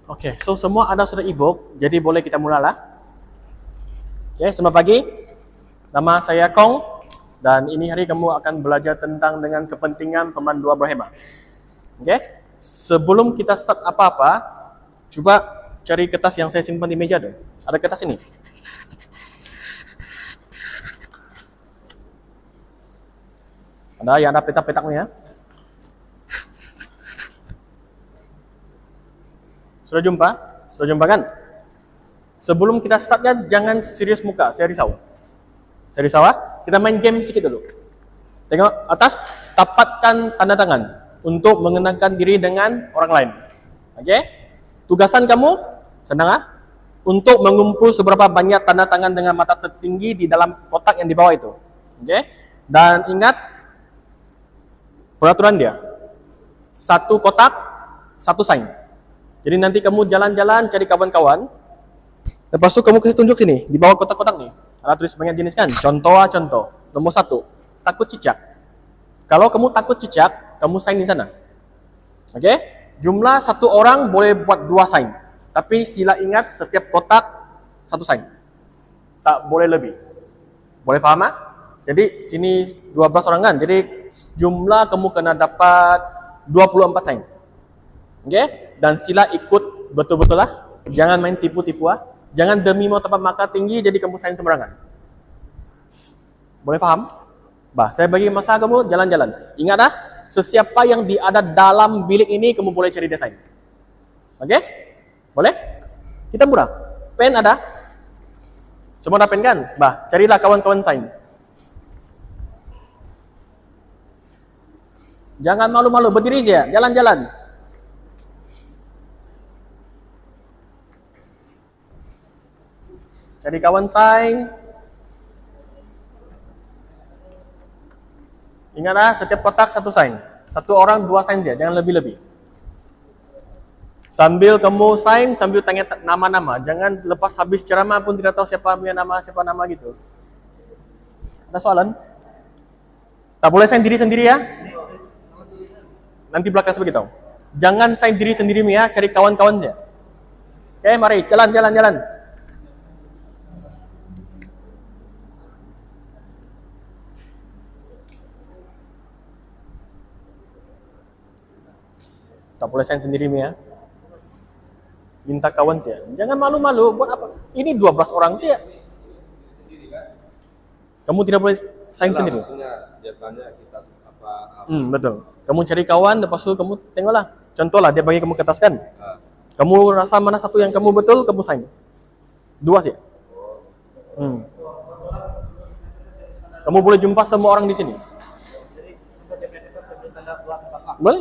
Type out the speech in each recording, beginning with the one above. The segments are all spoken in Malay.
Oke, so semua ada sudah e-book, jadi boleh kita mulalah. Oke, selamat pagi. Nama saya Kong dan ini hari kamu akan belajar tentang dengan kepentingan pemandu berhemat. Oke, sebelum kita start apa-apa, coba cari kertas yang saya simpan di meja tuh. Ada kertas ini. Ada yang ada petak-petaknya. Sudah jumpa? Sudah jumpa kan? Sebelum kita startnya jangan serius muka, saya risau. Saya risau ah. Kita main game sedikit dulu. Tengok atas, dapatkan tanda tangan untuk mengenalkan diri dengan orang lain. Oke? Tugasan kamu senang ah? Untuk mengumpul seberapa banyak tanda tangan dengan mata tertinggi di dalam kotak yang di bawah itu. Oke? Dan ingat peraturan dia. Satu kotak, satu sign. Jadi nanti kamu jalan-jalan cari kawan-kawan. Lepas itu kamu kasih tunjuk sini di bawah kotak-kotak nih. Ada tulis banyak jenis kan? Contoh. Nomor 1, takut cicak. Kalau kamu takut cicak, kamu sign di sana. Oke? Jumlah satu orang boleh buat 2 sign. Tapi sila ingat setiap kotak satu sign. Tak boleh lebih. Boleh faham ah? Jadi sini 12 orang kan. Jadi jumlah kamu kena dapat 24 sign. Oke? Dan sila ikut betul-betul lah. Jangan main tipu-tipu ah. Jangan demi mau tempat makan tinggi jadi kamu sign sembarangan. Boleh faham? Bah, saya bagi masa kamu jalan-jalan. Ingat ah, sesiapa yang ada dalam bilik ini kamu boleh cari desain. Oke? Boleh? Kita murah. Pen ada? Semua ada pen kan? Bah, carilah kawan-kawan sign. Jangan malu-malu, berdiri saja, jalan-jalan. Cari kawan sign. Ingatlah, setiap kotak satu sign. Satu orang 2 sign saja, jangan lebih-lebih. Sambil kamu sign, sambil tanya nama-nama. Jangan lepas habis ceramah pun tidak tahu siapa nama gitu. Ada soalan? Tak boleh sign diri sendiri ya. Nanti belakang saya beritahu. Jangan sign diri sendiri ya, cari kawan-kawan saja. Oke, mari jalan. Tak boleh sign sendiri ya. Minta kawan saja. Jangan malu-malu, buat apa? Ini 12 orang sih ya. Kamu tidak boleh sign sendiri. Dia tanya kita apa. Betul. Kamu cari kawan, lepas itu kamu tengoklah. Contohlah dia bagi kamu kertas kan. Kamu rasa mana satu yang kamu betul, kamu sign. 2 sih. Kamu boleh jumpa semua orang di sini. Boleh.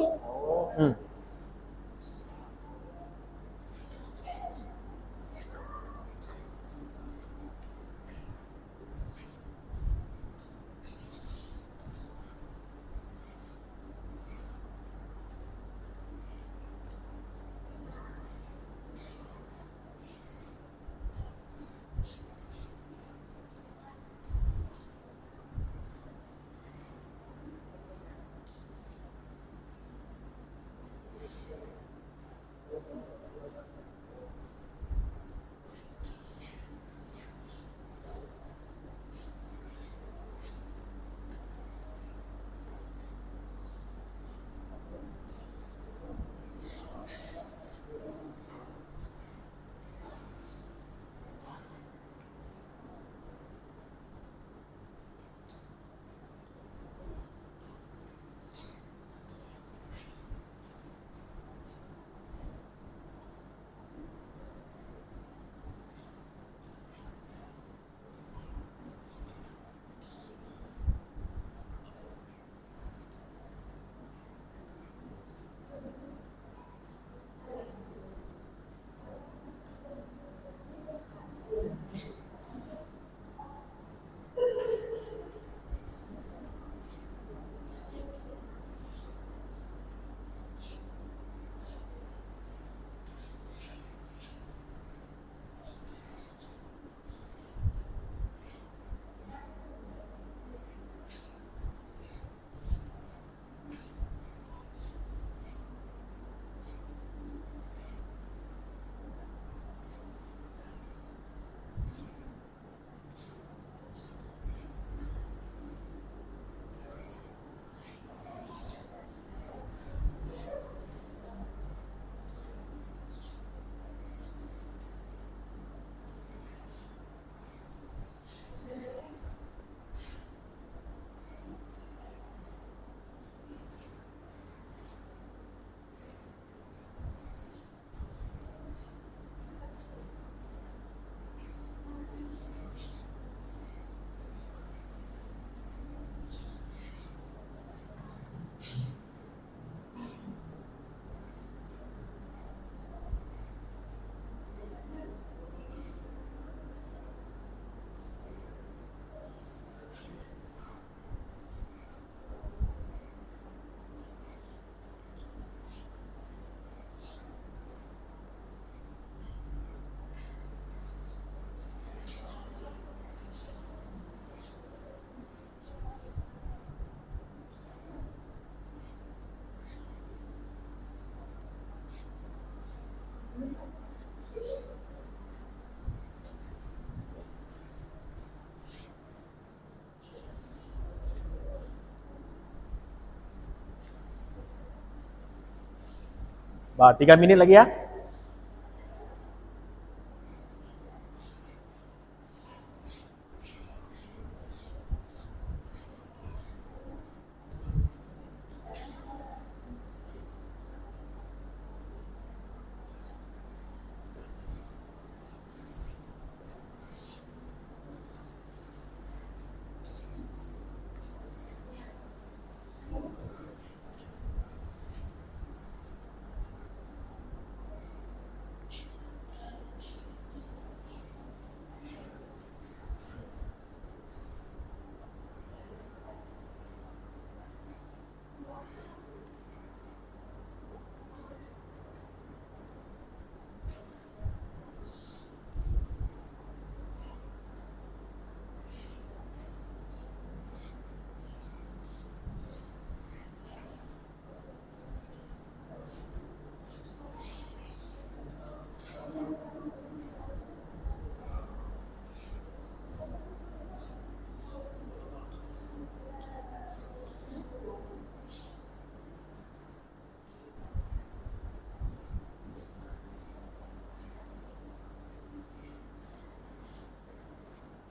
Bah, 3 menit lagi ya.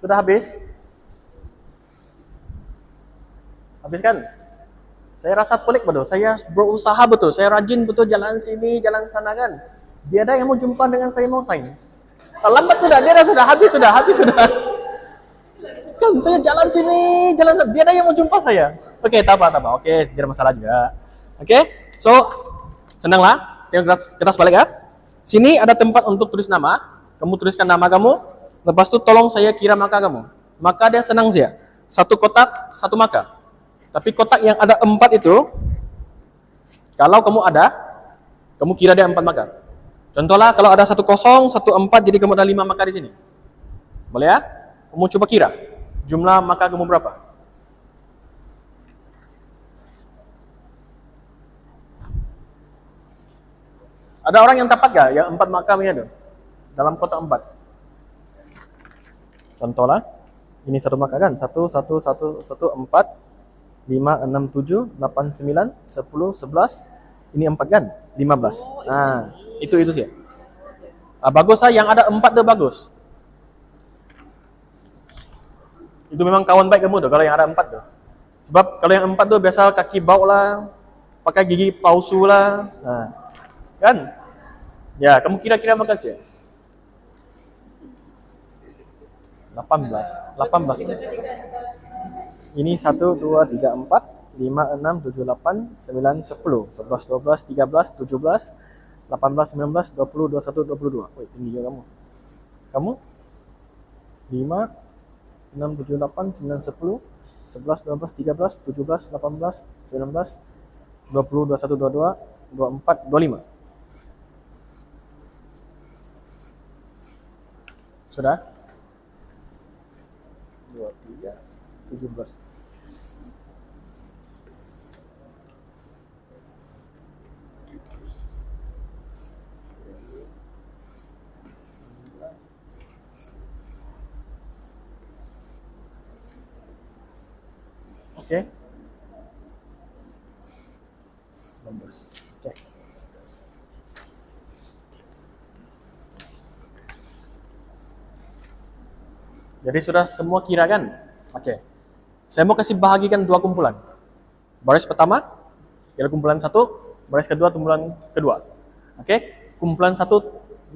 Sudah habis? Habis kan? Saya rasa pelik betul. Saya berusaha betul. Saya rajin betul jalan sini, jalan sana kan. Dia ada yang mau jumpa dengan saya mau sign. Lambat sudah, dia dah sudah habis sudah. Kan saya jalan sini, jalan sana. Dia ada yang mau jumpa saya. Oke, tak apa. Oke, tidak masalah juga. Oke, so senanglah. Kita balik ya. Sini ada tempat untuk tulis nama. Kamu tuliskan nama kamu. Lepas itu tolong saya kira maka kamu. Maka dia senang saja. Satu kotak, satu maka. Tapi kotak yang ada 4 itu, kalau kamu ada, kamu kira dia 4 maka. Contohlah kalau ada 1 0, 1 4, jadi kamu ada 5 maka di sini. Boleh ya? Kamu coba kira. Jumlah maka kamu berapa? Ada orang yang tepat gak? Yang 4 maka itu? Dalam kotak 4. Contohlah, ini 1 maka kan? 1, 1, 1, 1, 4, 5, 6, 7, 8, 9, 10, 11. Ini 4 kan? 15. Nah, itu sih. Bagus lah, yang ada 4 tuh bagus. Itu memang kawan baik kamu tuh, kalau yang ada 4 tuh. Sebab kalau yang 4 tuh biasa kaki bau lah, pakai gigi palsu lah. Nah, kan? Ya, kamu kira-kira makasih ya. 18. Ini 1, 2, 3, 4, 5, 6, 7, 8, 9, 10, 11, 12, 13, 17, 18, 19, 20, 21, 22. Wih, tinggi juga kamu. Kamu? 5, 6, 7, 8, 9, 10, 11, 12, 13, 17, 18, 19, 20, 21, 22, 24, 25. Sudah? 23, 17. Oke. 16. Oke. Jadi sudah semua kira kan? Oke. Saya mau kasih bahagikan 2 kumpulan. Baris pertama, ialah kumpulan 1, baris kedua kumpulan kedua. Oke? Kumpulan 1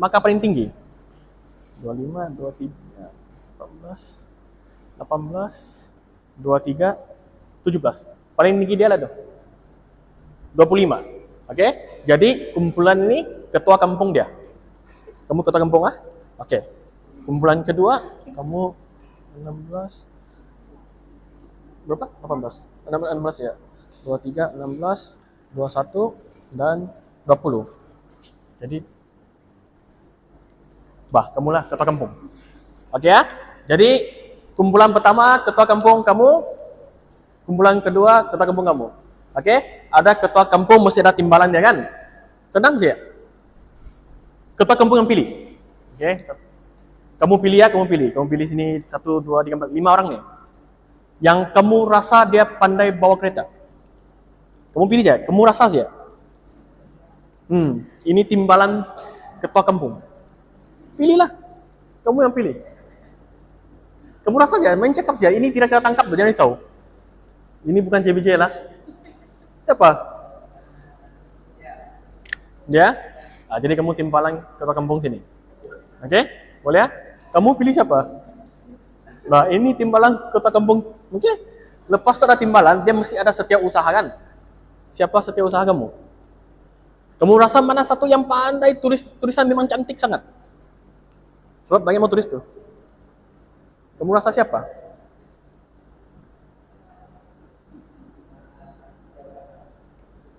maka paling tinggi. 25, 23, 18, 18, 23, 17. Paling tinggi dia lah tuh. 25. Oke? Jadi kumpulan ini ketua kampung dia. Kamu ketua kampung ah? Oke. Kumpulan kedua, kamu 16. Berapa? 18. 16 ya. 23, 16, 21 dan 20. Jadi kamulah ketua kampung. Oke ya? Jadi kumpulan pertama ketua kampung kamu, kumpulan kedua ketua kampung kamu. Oke? Ada ketua kampung mesti ada timbalan dia kan? Senang sih ya? Ketua kampung yang pilih. Oke? Kamu pilih ya, kamu pilih sini 1, 2, 3, 4, 5 orang nih. Yang kamu rasa dia pandai bawa kereta. Kamu pilih aja, kamu rasa aja. Ini timbalan ketua kampung. Pilihlah. Kamu yang pilih. Kamu rasa aja, main cakap aja. Ini tidak kita tangkap, jangan risau. Ini bukan CBJ lah. Siapa? Ya? Nah, jadi kamu timbalan ketua kampung sini. Oke? Boleh ya? Kamu pilih siapa? Nah, ini timbalan ketua kampung. Oke? Lepas itu ada timbalan, dia mesti ada setiap usaha kan? Siapa setiap usaha kamu? Kamu rasa mana satu yang pandai tulisan memang cantik sangat? Sebab banyak mau tulis tuh. Kamu rasa siapa?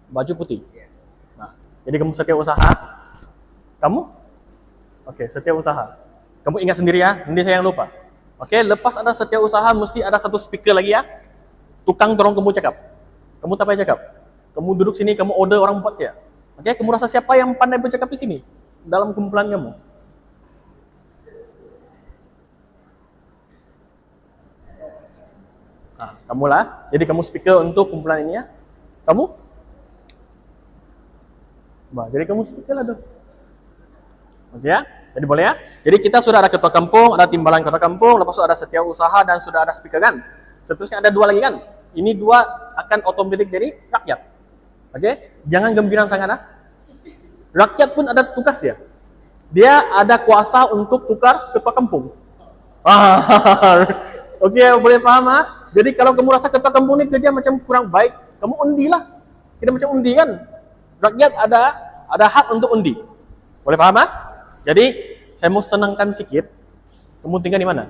Baju putih. Nah, jadi kamu setiap usaha. Kamu? Oke, setiap usaha. Kamu ingat sendiri ya, nanti saya yang lupa. Oke, lepas ada setiap usaha mesti ada satu speaker lagi ya. Tukang tolong kamu cakap. Kamu tak payah cakap. Kamu duduk sini, kamu order orang buat ya. Oke, kamu rasa siapa yang pandai bercakap di sini? Dalam kumpulan kamu. Nah, kamulah. Jadi kamu speaker untuk kumpulan ini ya. Kamu? Bah, jadi kamu speaker lah tuh. Oke ya? Jadi boleh ya? Jadi kita sudah ada ketua kampung, ada timbalan ketua kampung, lepas itu ada setiap usaha dan sudah ada speaker kan? Seterusnya ada dua lagi kan? Ini dua akan otomatis jadi rakyat. Oke? Jangan gembiran sangat ah. Rakyat pun ada tugas dia. Dia ada kuasa untuk tukar ketua kampung. Oke, boleh paham ah? Jadi kalau kamu rasa ketua kampung ini kerja macam kurang baik, kamu undilah. Tidak macam undi kan? Rakyat ada hak untuk undi. Boleh paham ah? Jadi saya mau senangkan sedikit. Kamu tinggal di mana?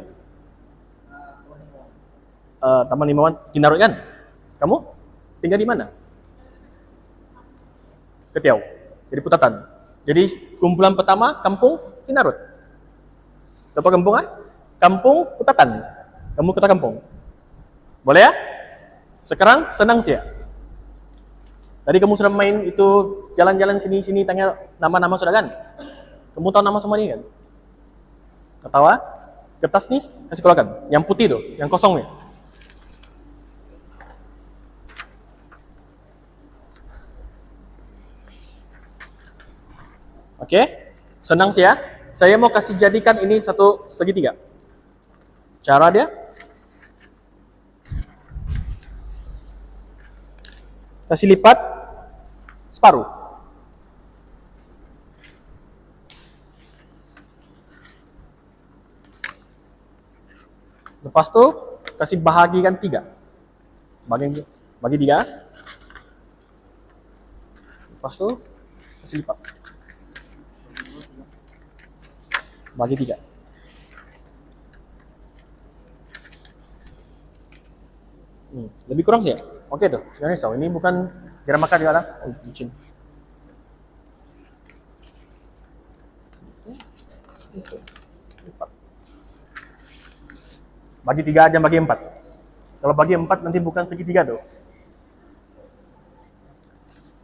Taman Limawan Kinarut kan? Kamu tinggal di mana? Ketiau. Jadi Putatan. Jadi kumpulan pertama kampung Kinarut. Ketua kampung ah? Kampung Putatan. Kamu ketua kampung. Boleh ya? Sekarang senang sih ya. Tadi kamu sudah main itu jalan-jalan sini-sini tanya nama-nama sudah kan? Kamu tahu nama semua ini kan? Ketawa? Kertas nih kasih keluarkan. Yang putih tuh, yang kosong nih. Oke? Senang sih ya. Saya mau kasih jadikan ini satu segitiga. Cara dia kasih lipat separuh. Lepas tu kasih bahagikan 3. Bagi 3. Lepas tu kasih lipat. Bagi 3. Lebih kurang sih ya? Oke tuh, jangan risau. Ini bukan garam makan juga lah. Oh, licin. Bagi 3 aja, bagi 4. Kalau bagi 4 nanti bukan segitiga tuh.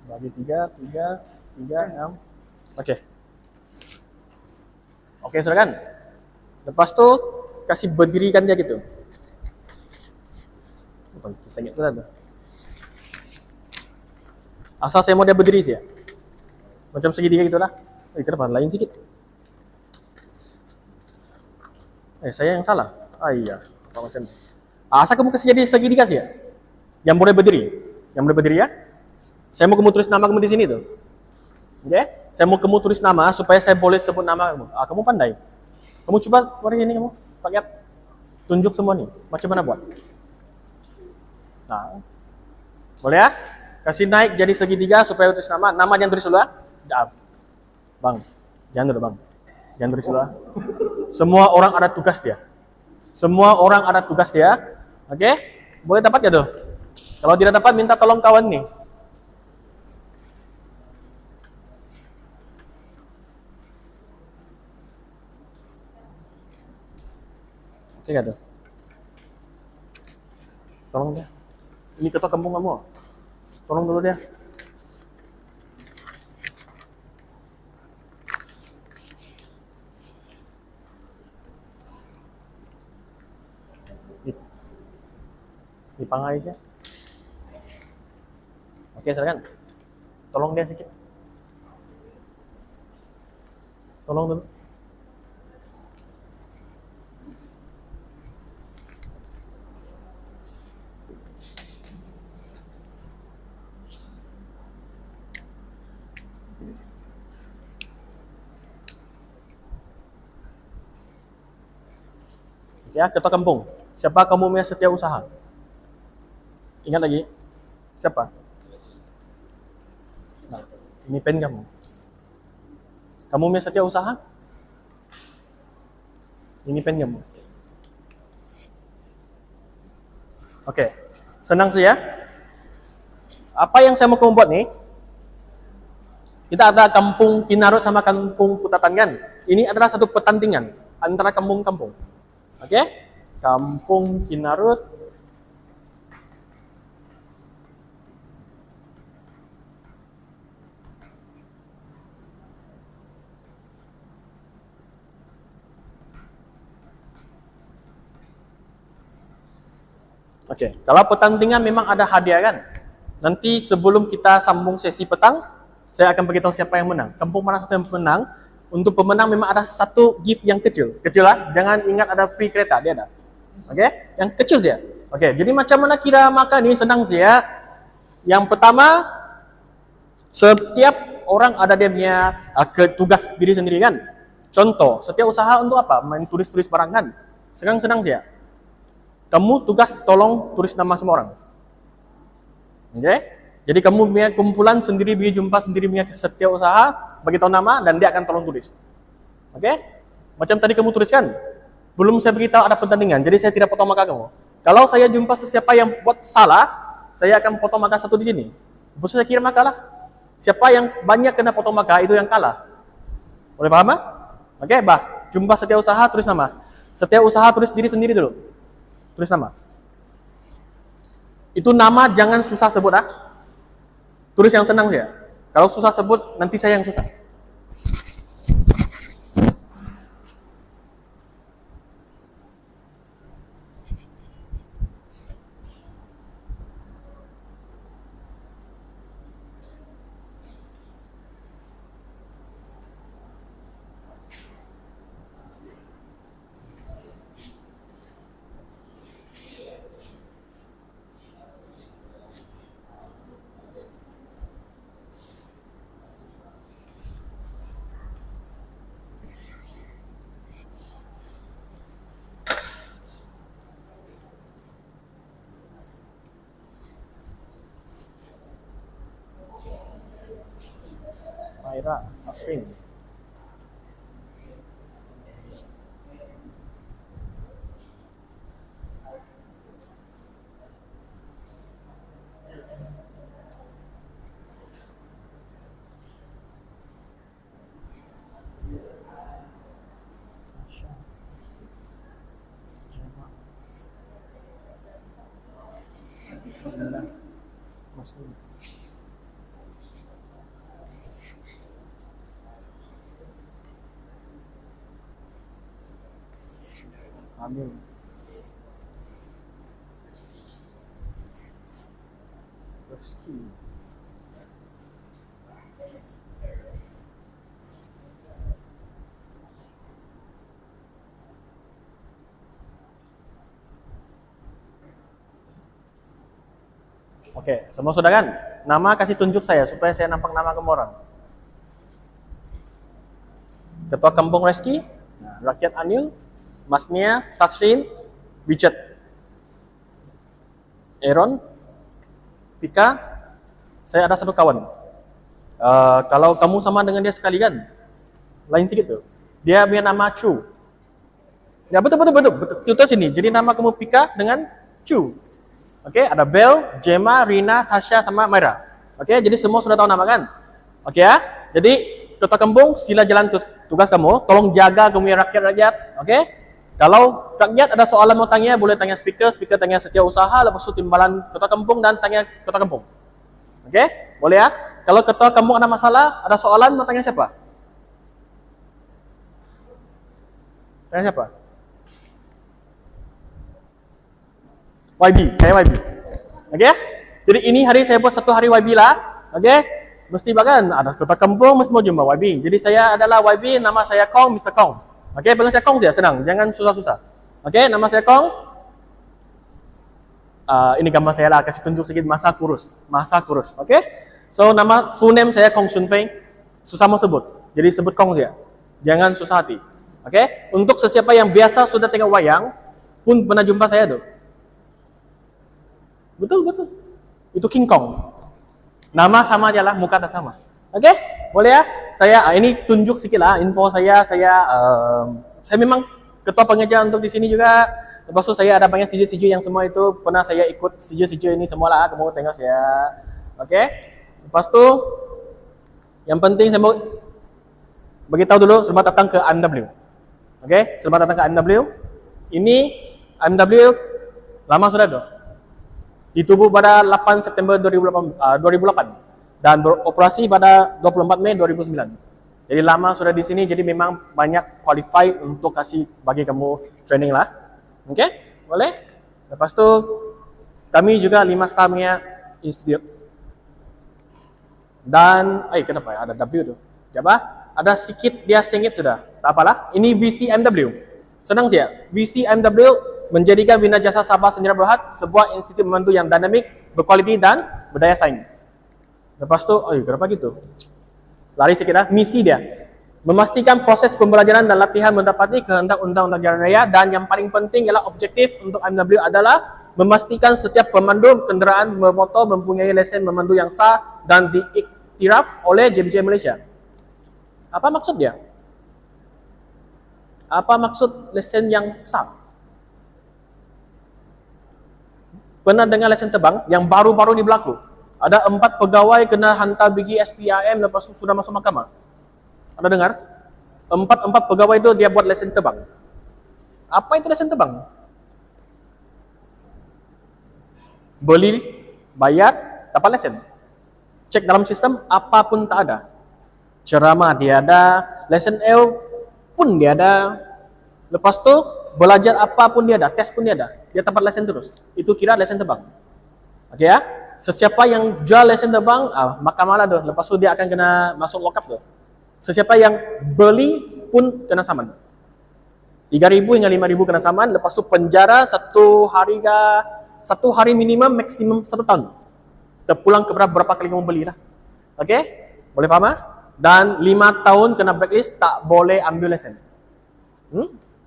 Bagi 3, 6. Oke. Oke, sudah kan? Lepas tuh kasih berdirikan dia gitu. Kisahnya itu ada. Asal saya mau dia berdiri sih ya. Macam segitiga gitulah. Kenapa lain sedikit? Saya yang salah. Iya, apa macam. Asal kamu kasih jadi segitiga sih ya. Yang boleh berdiri. Yang boleh berdiri ya. Saya mau kamu tulis nama kamu di sini tuh. Oke? Saya mau kamu tulis nama supaya saya boleh sebut nama kamu. Kamu pandai. Kamu coba mari ini kamu. Lihat. Tunjuk semua nih. Macam mana buat? Nah. Boleh ya? Kasih naik jadi segitiga supaya tulis nama. Nama jangan tulis dulu ya. Bang. Jangan dulu bang. Jangan tulis dulu ya. Semua orang ada tugas dia. Semua orang ada tugas dia. Oke? Boleh dapat ya tuh? Kalau tidak dapat minta tolong kawan nih. Oke gak tuh? Tolong dia. Ini ketua kampung kamu. Tolong dulu dia. Dipangai sih. Oke, silakan. Tolong dia sedikit. Tolong dulu. Ya, ketua kampung. Siapa kamu punya setiausaha? Ingat lagi? Siapa? Nah, ini pen kamu. Kamu punya setiausaha? Ini pen kamu. Oke, senang sih ya. Apa yang saya mau kamu buat nih? Kita ada kampung Kinarut sama kampung Putatan kan? Ini adalah satu pertandingan antara kampung-kampung. Oke? Kampung Kinarut. Oke, kalau pertandingan memang ada hadiah kan? Nanti sebelum kita sambung sesi petang, saya akan beritahu siapa yang menang. Kampung mana satu yang menang? Untuk pemenang memang ada satu gift yang kecil. Kecil lah, jangan ingat ada free kereta, dia ada. Oke, yang kecil saja. Oke, jadi macam mana kira makan ini senang sih ya. Yang pertama, setiap orang ada dia punya tugas diri sendiri kan. Contoh, setiap usaha untuk apa? Main tulis-tulis barang kan. Sekarang senang sih ya. Kamu tugas tolong tulis nama semua orang. Oke? Jadi kamu punya kumpulan sendiri, punya jumpa sendiri, punya setiap usaha, bagi tahu nama dan dia akan tolong tulis. Oke? Macam tadi kamu tuliskan. Belum saya beritahu ada pertandingan, jadi saya tidak potong maka kamu. Kalau saya jumpa sesiapa yang buat salah, saya akan potong maka satu di sini. Terus saya kirim maka lah. Siapa yang banyak kena potong maka itu yang kalah. Boleh paham? Oke, bah. Jumpa setiap usaha tulis nama. Setiap usaha tulis diri sendiri dulu. Tulis nama. Itu nama jangan susah sebut ah. Tulis yang senang saja. Kalau susah sebut nanti saya yang susah. Maira, Asrin. Amin. Rezeki. Oke, semua sudah kan? Nama kasih tunjuk saya supaya saya nampak nama kamu orang. Ketua Kampung Reski, Rakyat Anil, Mas Nia, Tasrin, Richard, Aaron, Pika, saya ada satu kawan. Kalau kamu sama dengan dia sekali kan, lain sedikit tuh. Dia punya nama Chu. Ya betul. Tutup sini. Jadi nama kamu Pika dengan Chu. Oke, ada Bel, Gemma, Rina, Tasha, sama Myra. Oke, jadi semua sudah tahu nama kan? Oke ya. Jadi Ketua Kampung sila jalan tugas kamu. Tolong jaga kamu rakyat. Oke. Kalau rakyat ada soalan mau tanya, boleh tanya speaker tanya setiap usaha, lepas itu timbalan Ketua Kampung dan tanya Ketua Kampung. Oke? Boleh ya? Kalau Ketua Kampung ada masalah, ada soalan, mau tanya siapa? Tanya siapa? YB, saya YB. Oke? Jadi ini hari saya buat satu hari YB lah. Oke? Mesti bahkan ada ketua kampung mesti mau jumpa YB. Jadi saya adalah YB, nama saya Kong, Mr. Kong. Oke, panggil saya Kong saja, senang. Jangan susah-susah. Oke, nama saya Kong. Ini gambar saya lah, kasih tunjuk sedikit masa kurus. Oke? So, nama full name saya Kong Shun Fei. Susah mau sebut. Jadi sebut Kong saja. Jangan susah hati. Oke? Untuk sesiapa yang biasa sudah tengok wayang, pun pernah jumpa saya tuh. Betul. Itu King Kong. Nama sama aja lah, muka tak sama. Oke? Boleh ya? Saya ini tunjuk sedikit lah info saya. Saya memang ketua pengeja untuk di sini juga. Lepas itu saya ada banyak CJ yang semua itu pernah saya ikut CJ ini semua lah. Kamu tengok saya. Oke? Lepas itu yang penting saya mau beritahu dulu selamat datang ke AMW. Oke? Selamat datang ke AMW. Ini AMW lama sudah tuh. Ditubuh pada 8 September 2008 dan beroperasi pada 24 Mei 2009. Jadi lama sudah di sini, jadi memang banyak qualify untuk kasih bagi kamu training lah. Oke? Boleh? Lepas tu kami juga 5 staffnya institute. Dan kenapa ya ada W tu? Siapa? Ada sedikit dia singit sudah. Tak apalah. Ini VCMW. Senang sih ya. VCMW menjadikan Bina Jasa Sabah Sejarah Berhad sebuah institut memandu yang dinamik, berkualiti dan berdaya saing. Lepas tu, kenapa gitu? Lari sedikit lah. Misi dia memastikan proses pembelajaran dan latihan mendapati kehendak undang-undang jalan raya, dan yang paling penting ialah objektif untuk AMW adalah memastikan setiap pemandu kenderaan bermotor mempunyai lesen memandu yang sah dan diiktiraf oleh JBJ Malaysia. Apa maksud dia? Apa maksud lesen yang sah? Pernah dengar lesen terbang yang baru-baru ini berlaku? Ada 4 pegawai kena hantar bigi SPIM lepas itu sudah masuk mahkamah. Ada dengar? 4 pegawai itu dia buat lesen terbang. Apa itu lesen terbang? Beli, bayar, dapat lesen. Cek dalam sistem, apapun tak ada. Ceramah dia ada, lesen L pun dia ada. Lepas tu belajar apapun dia ada, tes pun dia ada. Dia dapat lesen terus. Itu kira lesen terbang. Okey ya? Sesiapa yang jual lesen terbang, mahkamah lah tu. Lepas tu dia akan kena masuk lock up tu. Sesiapa yang beli pun kena saman. 3,000 hingga 5,000 kena saman. Lepas tu penjara 1 hari minimum, maksimum 1 tahun. Terpulang kepada berapa kali kamu beli lah. Okey? Boleh faham ah? Dan 5 tahun kena blacklist, tak boleh ambil lesen.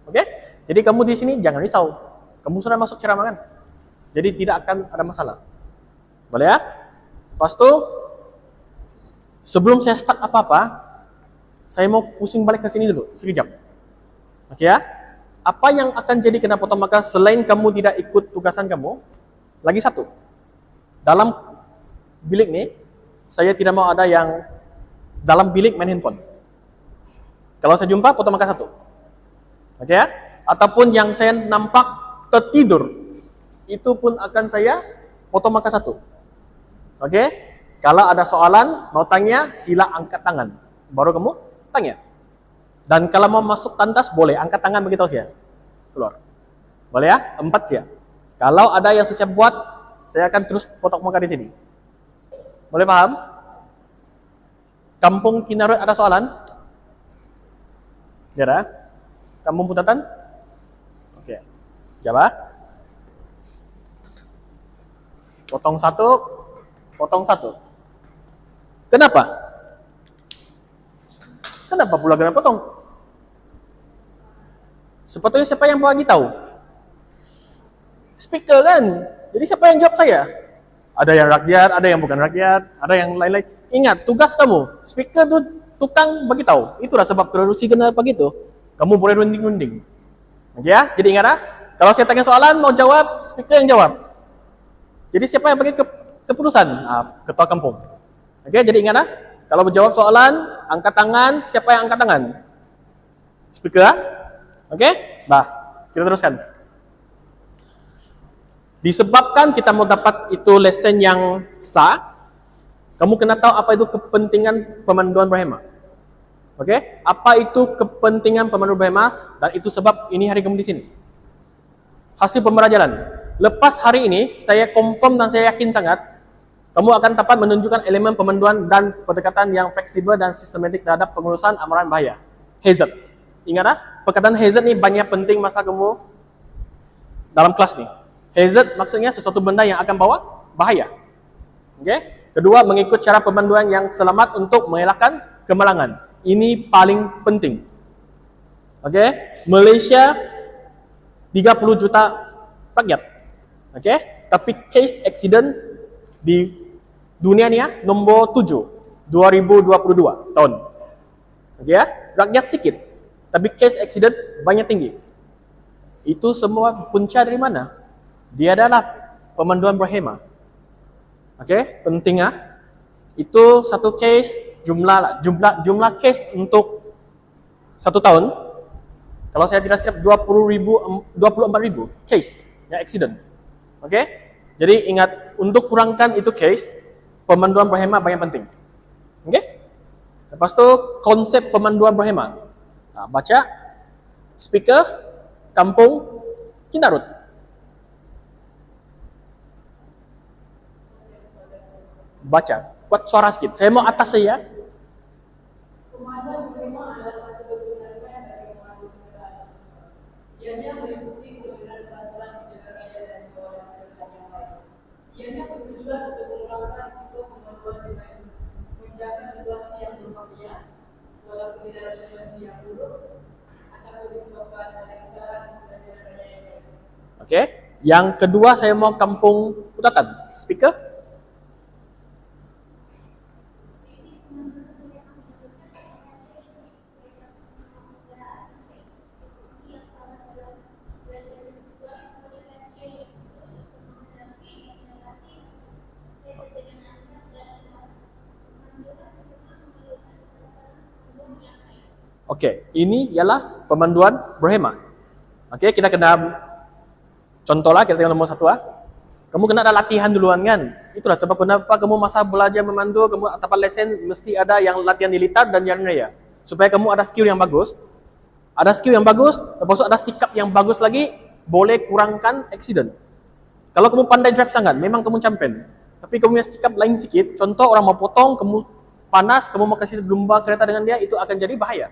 Okey? Jadi kamu di sini jangan risau. Kamu sudah masuk ceramah kan? Jadi tidak akan ada masalah. Boleh ya? Lepas tu sebelum saya start apa-apa, saya mau pusing balik ke sini dulu sekejap. Okey ya? Apa yang akan jadi kena potong maka selain kamu tidak ikut tugasan kamu, lagi satu. Dalam bilik ni, saya tidak mau ada yang dalam bilik main handphone. Kalau saya jumpa, potong maka 1. Okey ya? Ataupun yang saya nampak tertidur, itu pun akan saya potong maka 1. Okey? Kalau ada soalan, mau tanya, sila angkat tangan. Baru kamu tanya. Dan kalau mau masuk tandas, boleh. Angkat tangan begitu saja. Keluar. Boleh ya? 4 saja. Kalau ada yang siap buat, saya akan terus potong muka di sini. Boleh paham? Kampung Kinarut ada soalan? Ya, Kampung Putatan? Oke. Jawab. Potong 1. Kenapa? Kenapa pula kena potong? Sepatutnya siapa yang bagi tahu? Speaker kan? Jadi siapa yang jawab saya? Ada yang rakyat, ada yang bukan rakyat, ada yang lain-lain. Ingat, tugas kamu. Speaker tu tukang bagi tahu. Itulah sebab produksi kena begitu. Kamu boleh runding-runding. Okey ya? Jadi ingat ah, kalau saya tanya soalan mau jawab, speaker yang jawab. Jadi siapa yang bagi keputusan? Ketua kampung. Okey, jadi ingat ah, kalau menjawab soalan, angkat tangan, siapa yang angkat tangan? Speaker ah? Okey? Kita teruskan. Disebabkan kita mau dapat itu lesen yang sah, kamu kena tahu apa itu kepentingan pemanduan berhemah. Okey? Apa itu kepentingan pemanduan berhemah? Dan itu sebab ini hari kamu di sini. Hasil pembelajaran. Lepas hari ini, saya confirm dan saya yakin sangat, Kamu akan dapat menunjukkan elemen pemanduan dan pendekatan yang fleksibel dan sistematik terhadap pengurusan amaran bahaya. Hazard. Ingatlah, perkataan hazard ni banyak penting masa kamu dalam kelas ni. Hazard maksudnya sesuatu benda yang akan bawa bahaya. Okay? Kedua, mengikut cara pemanduan yang selamat untuk mengelakkan kemalangan. Ini paling penting. Okay? Malaysia 30 juta rakyat. Okay? Tapi case accident di dunia ni nombor 7 2022 tahun. Okay ya? Rakyat sikit, tapi case accident banyak tinggi. Itu semua punca dari mana? Dia adalah pemanduan berhema. Okay? Penting Itu satu case jumlah case untuk satu tahun. Kalau saya tidak silap 24,000 case ya accident. Okay? Jadi ingat, untuk kurangkan itu case, pemanduan berhema banyak penting. Okay? Lepas tu konsep pemanduan berhema. Baca speaker Kampung Kindarut. Baca, kuat suara sikit. Saya mau atas saya. Pemanduan berhema adalah satu bentuk rangkaian dari pemandu kendaraan. Ianya meliputi kebenaran pelan-pelan menjaga raya dan kawalan kendaraan yang lain. Ianya bertujuan untuk mengurangi risiko pemanduan dengan menjaga situasi yang berbahaya, walaupun di dalam situasi yang buruk, atau disebabkan oleh kesalahan dan jalan raya yang lain. Okey. Yang kedua saya mau Kampung Putatan. Speaker. Okey, ini ialah pemanduan berhema. Okey, kita kena contohlah, kita tengok nombor 1 Kamu kena ada latihan duluan kan. Itulah sebab kenapa kamu masa belajar memandu, kamu dapat lesen mesti ada yang latihan di litar dan jalan raya. Supaya kamu ada skill yang bagus. Ada skill yang bagus, lepas itu ada sikap yang bagus lagi, boleh kurangkan accident. Kalau kamu pandai drive sangat, memang kamu champion. Tapi kamu punya sikap lain sikit, contoh orang mau potong, kamu panas, kamu mau kasih lumba kereta dengan dia, itu akan jadi bahaya.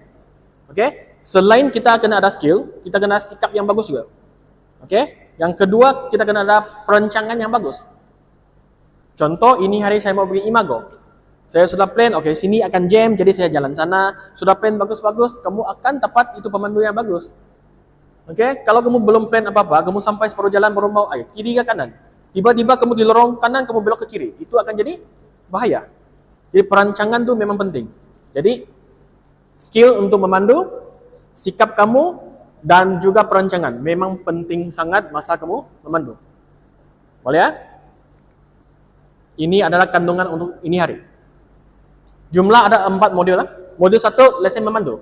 Okay? Selain kita kena ada skill, kita kena sikap yang bagus juga. Okay? Yang kedua, kita kena ada perancangan yang bagus. Contoh, ini hari saya mau pergi Imago. Saya sudah plan, okay, sini akan jam, jadi saya jalan sana. Sudah plan bagus-bagus, kamu akan dapat itu pemandu yang bagus. Okay? Kalau kamu belum plan apa-apa, kamu sampai separuh jalan baru mau, kiri ke kanan. Tiba-tiba kamu di lorong kanan, kamu belok ke kiri. Itu akan jadi bahaya. Jadi perancangan itu memang penting. Jadi, skill untuk memandu, sikap kamu, dan juga perancangan. Memang penting sangat masa kamu memandu. Boleh ya? Ini adalah kandungan untuk ini hari. Jumlah ada 4 modul. Modul 1, lesen memandu.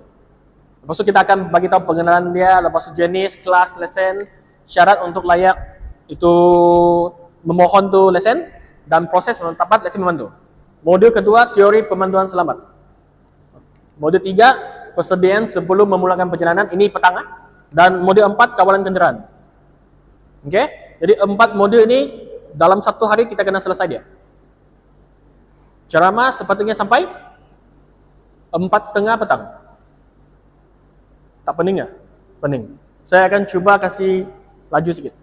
Lepas itu kita akan bagi tahu pengenalan dia, lepas itu jenis, kelas, lesen, syarat untuk layak itu memohon tu lesen, dan proses penetapan lesen memandu. Modul kedua, teori pemanduan selamat. Modul 3, persediaan sebelum memulakan perjalanan, ini petang. Dan modul 4, kawalan kenderaan. Okey? Jadi 4 modul ini dalam 1 hari kita kena selesai dia. Ceramah sepatutnya sampai 4:30 petang. Tak pening ya? Pening. Saya akan cuba kasih laju sikit.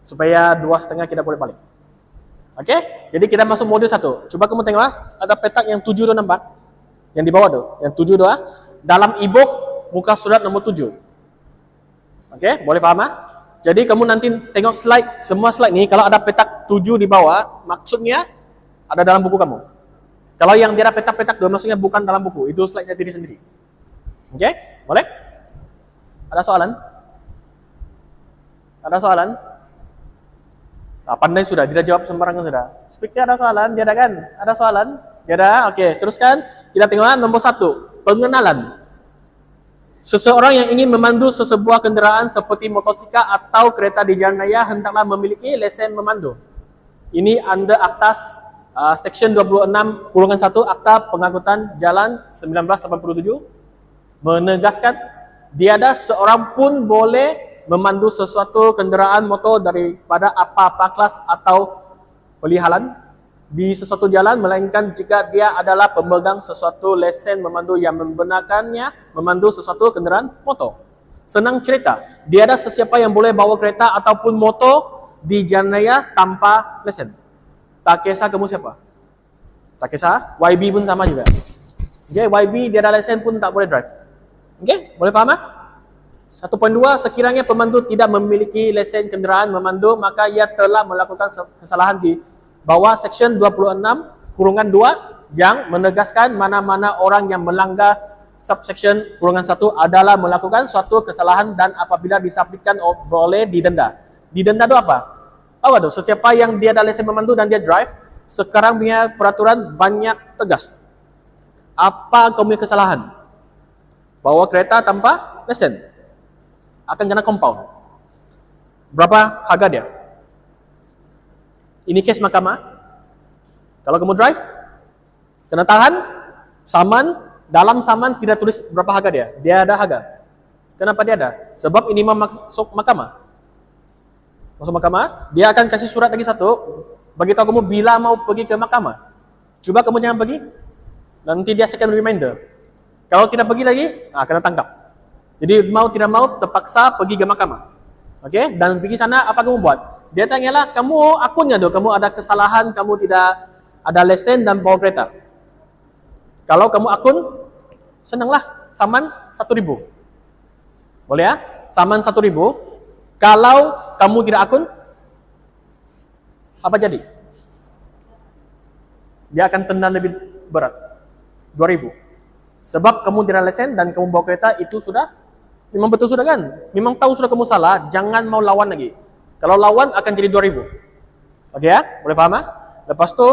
Supaya 2:30 kita boleh balik. Okey? Jadi kita masuk modul 1. Cuba kamu tengok ada petak yang 7 tu nampak? Yang di bawah tu, yang 7 tu dalam e-book muka surat nombor 7. Okey, boleh faham Jadi kamu nanti tengok slide, semua slide ni kalau ada petak 7 di bawah, maksudnya ada dalam buku kamu. Kalau yang dia ada petak-petak tu maksudnya bukan dalam buku, itu slide saya diri sendiri. Okey? Boleh? Ada soalan? Ada soalan? Pandai sudah, dia jawab sembarangan sudah. Speaker ada soalan? Dia ada kan? Ada soalan? Dia ada? Okey, teruskan. Kita tengok nombor 1, pengenalan. Seseorang yang ingin memandu sesebuah kenderaan seperti motosikal atau kereta di jalan raya hendaklah memiliki lesen memandu. Ini under Akta Section 26-1 Akta Pengangkutan Jalan 1987 menegaskan tiada seorang pun boleh memandu sesuatu kenderaan motor daripada apa-apa kelas atau pelihalan di sesuatu jalan, melainkan jika dia adalah pemegang sesuatu lesen memandu yang membenarkannya memandu sesuatu kenderaan motor. Senang cerita, dia ada sesiapa yang boleh bawa kereta ataupun motor di jalan raya tanpa lesen. Tak kisah kamu siapa. Tak kisah, YB pun sama juga. Okay, YB dia ada lesen pun tak boleh drive. Okay, boleh faham? 1.2, sekiranya pemandu tidak memiliki lesen kenderaan memandu, maka ia telah melakukan kesalahan di bawah Section 26(2) yang menegaskan mana-mana orang yang melanggar subsection (1) adalah melakukan suatu kesalahan dan apabila disabitkan boleh didenda. Didenda itu apa? Tahu tu, sesiapa yang dia ada lesen memandu dan dia drive, sekarang punya peraturan banyak tegas. Apa kau punya kesalahan? Bawa kereta tanpa lesen akan kena compound. Berapa harga dia? Ini kes mahkamah. Kalau kamu drive, kena tahan. Saman, dalam saman tidak tulis berapa harga dia. Dia ada harga. Kenapa dia ada? Sebab ini masuk mahkamah. Masuk mahkamah, dia akan kasih surat lagi satu, bagi tahu kamu bila mau pergi ke mahkamah. Cuba kamu jangan pergi. Nanti dia second reminder. Kalau tidak pergi lagi, kena tangkap. Jadi mau tidak mau terpaksa pergi ke mahkamah. Okey, dan pergi sana apa kamu buat? Dia tanyalah, kamu akunnya tu, kamu ada kesalahan, kamu tidak ada lesen dan bawa kereta. Kalau kamu akun, senanglah, saman 1.000. Boleh ya? Saman 1.000. Kalau kamu tidak akun, apa jadi? Dia akan tendang lebih berat. 2.000. Sebab kamu tidak lesen dan kamu bawa kereta, itu sudah memang betul sudah kan? Memang tahu sudah kamu salah, jangan mau lawan lagi. Kalau lawan akan jadi 2.000. Okey ya? Boleh faham? Lepas tu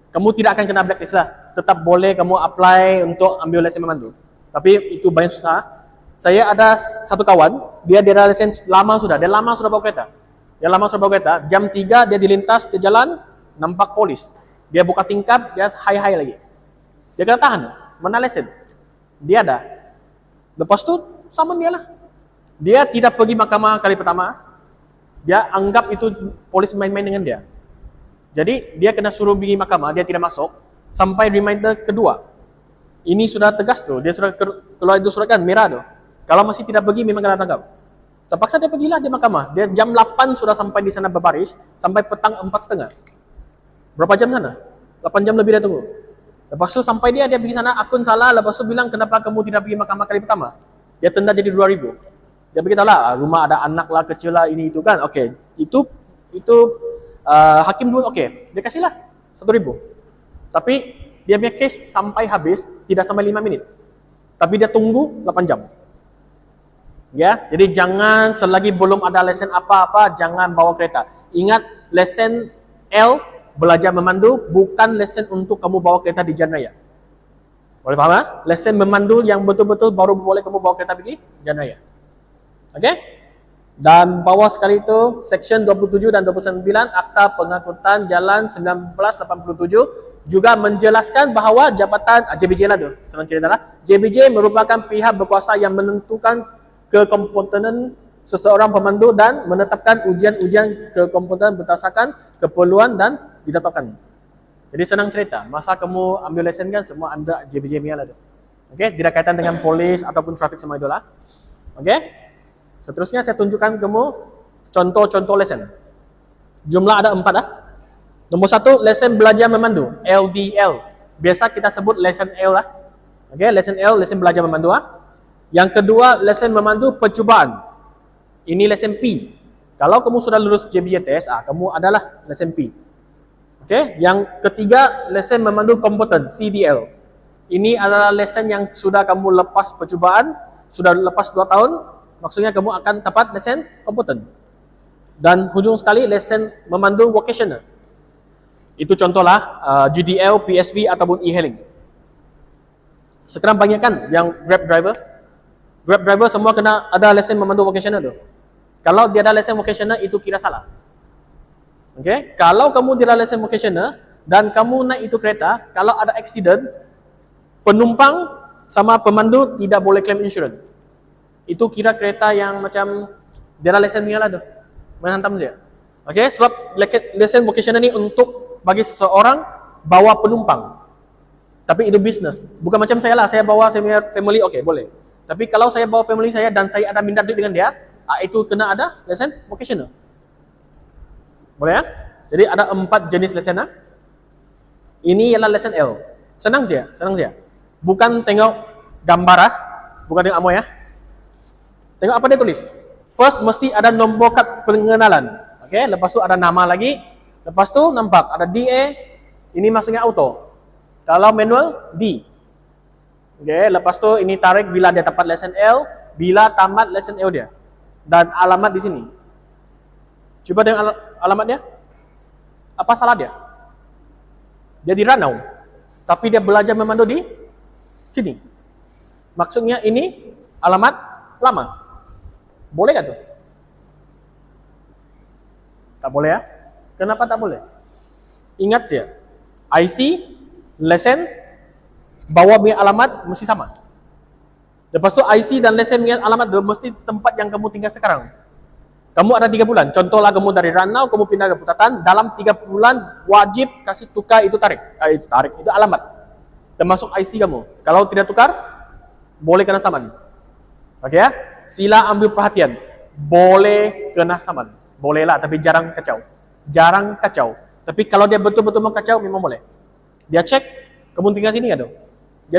kamu tidak akan kena blacklist lah. Tetap boleh kamu apply untuk ambil lesen memandu. Tapi itu banyak susah. Saya ada satu kawan, dia ada lesen lama sudah. Dia lama sudah bawa kereta. Jam 3 dia dilintas ke jalan, nampak polis. Dia buka tingkap, dia hai-hai lagi. Dia kena tahan. Mana lesen? Dia ada. Lepas tu sama dia lah. Dia tidak pergi mahkamah kali pertama. Dia anggap itu polis main-main dengan dia. Jadi dia kena suruh pergi mahkamah, dia tidak masuk sampai reminder kedua. Ini sudah tegas tu. Dia sudah keluar itu surat kan merah tu. Kalau masih tidak pergi memang kena tangkap. Terpaksa dia pergilah di mahkamah. Dia jam 8 sudah sampai di sana berbaris sampai petang 4.30. Berapa jam sana? 8 jam lebih dia tunggu. Lepas tu sampai dia pergi sana, akun salah, lepas tu bilang kenapa kamu tidak pergi mahkamah kali pertama? Dia tenda jadi 2.000. Dia beritahu lah, rumah ada anak lah, kecil lah, ini itu kan. Okey, itu hakim pun okey, dia kasihlah 1.000. Tapi dia punya kes sampai habis tidak sampai 5 minit. Tapi dia tunggu 8 jam. Ya, jadi jangan selagi belum ada lesen apa-apa jangan bawa kereta. Ingat, lesen L belajar memandu bukan lesen untuk kamu bawa kereta di jalan raya. Boleh faham? Lesen memandu yang betul-betul baru boleh kamu bawa kereta pergi jalan raya. Okey? Dan bawah sekali itu Section 27 dan 29 Akta Pengangkutan Jalan 1987 juga menjelaskan bahawa jabatan JBJ lah tu. Senang cerita lah. JBJ merupakan pihak berkuasa yang menentukan kekompetenan seseorang pemandu dan menetapkan ujian-ujian kekompetenan berdasarkan keperluan dan ditetapkan. Jadi senang cerita. Masa kamu ambil lesen kan semua under JBJ lah tu. Okey, tidak kaitan dengan polis ataupun trafik semua itulah. Okey? Seterusnya saya tunjukkan kamu contoh-contoh lesen. Jumlah ada 4 lah. Nombor 1, lesen belajar memandu, LBL. Biasa kita sebut lesen L lah. Okey, lesen L, lesen belajar memandu lah. Yang kedua, lesen memandu percubaan. Ini lesen P. Kalau kamu sudah lulus JBJTS, kamu adalah lesen P. Okey, yang ketiga, lesen memandu kompeten, CDL. Ini adalah lesen yang sudah kamu lepas percubaan, sudah lepas 2 tahun, maksudnya kamu akan dapat lesen kompeten. Dan hujung sekali lesen memandu vocational. Itu contohlah GDL, PSV ataupun e-hailing. Sekarang banyak kan yang Grab driver. Grab driver semua kena ada lesen memandu vocational tu. Kalau dia ada lesen vocational itu kira salah. Okey, kalau kamu tidak ada lesen vocational dan kamu naik itu kereta, kalau ada accident, penumpang sama pemandu tidak boleh claim insurance. Itu kira kereta yang macam dia ada lesen dia lah tu. Main hantam saja. Okey, sebab lesen vocational ni untuk bagi seseorang bawa penumpang. Tapi itu bisnes. Bukan macam saya lah, saya bawa saya punya family, oke, boleh. Tapi kalau saya bawa family saya dan saya ada minta duit dengan dia, itu kena ada lesen vocational. Boleh ya? Jadi ada 4 jenis lesen. Ini ialah lesen L. Senang saja. Bukan tengok gambar bukan tengok amo ya. Tengok apa dia tulis. First mesti ada nombor kad pengenalan. Okey, lepas tu ada nama lagi. Lepas tu nampak ada DA. Ini maksudnya auto. Kalau manual D. Okey, lepas tu ini tarik bila dia dapat lesen L, bila tamat lesen L dia. Dan alamat di sini. Coba tengok alamat dia. Apa salah dia? Dia di Ranau. Tapi dia belajar memandu di sini. Maksudnya ini alamat lama. Boleh kan tu? Tak boleh ya? Kenapa tak boleh? Ingat saja. IC, lesen, bawa punya alamat mesti sama. Lepas tu IC dan lesen punya alamat mesti tempat yang kamu tinggal sekarang. Kamu ada 3 bulan. Contohlah kamu dari Ranau, kamu pindah ke Putatan. Dalam 3 bulan wajib kasih tukar itu tarik. Itu alamat. Termasuk IC kamu. Kalau tidak tukar, boleh kena saman. Okey ya? Sila ambil perhatian. Boleh kena saman. Boleh lah, tapi jarang kacau. Jarang kacau. Tapi kalau dia betul-betul mau kacau, memang boleh. Dia cek, kamu tinggal sini kan?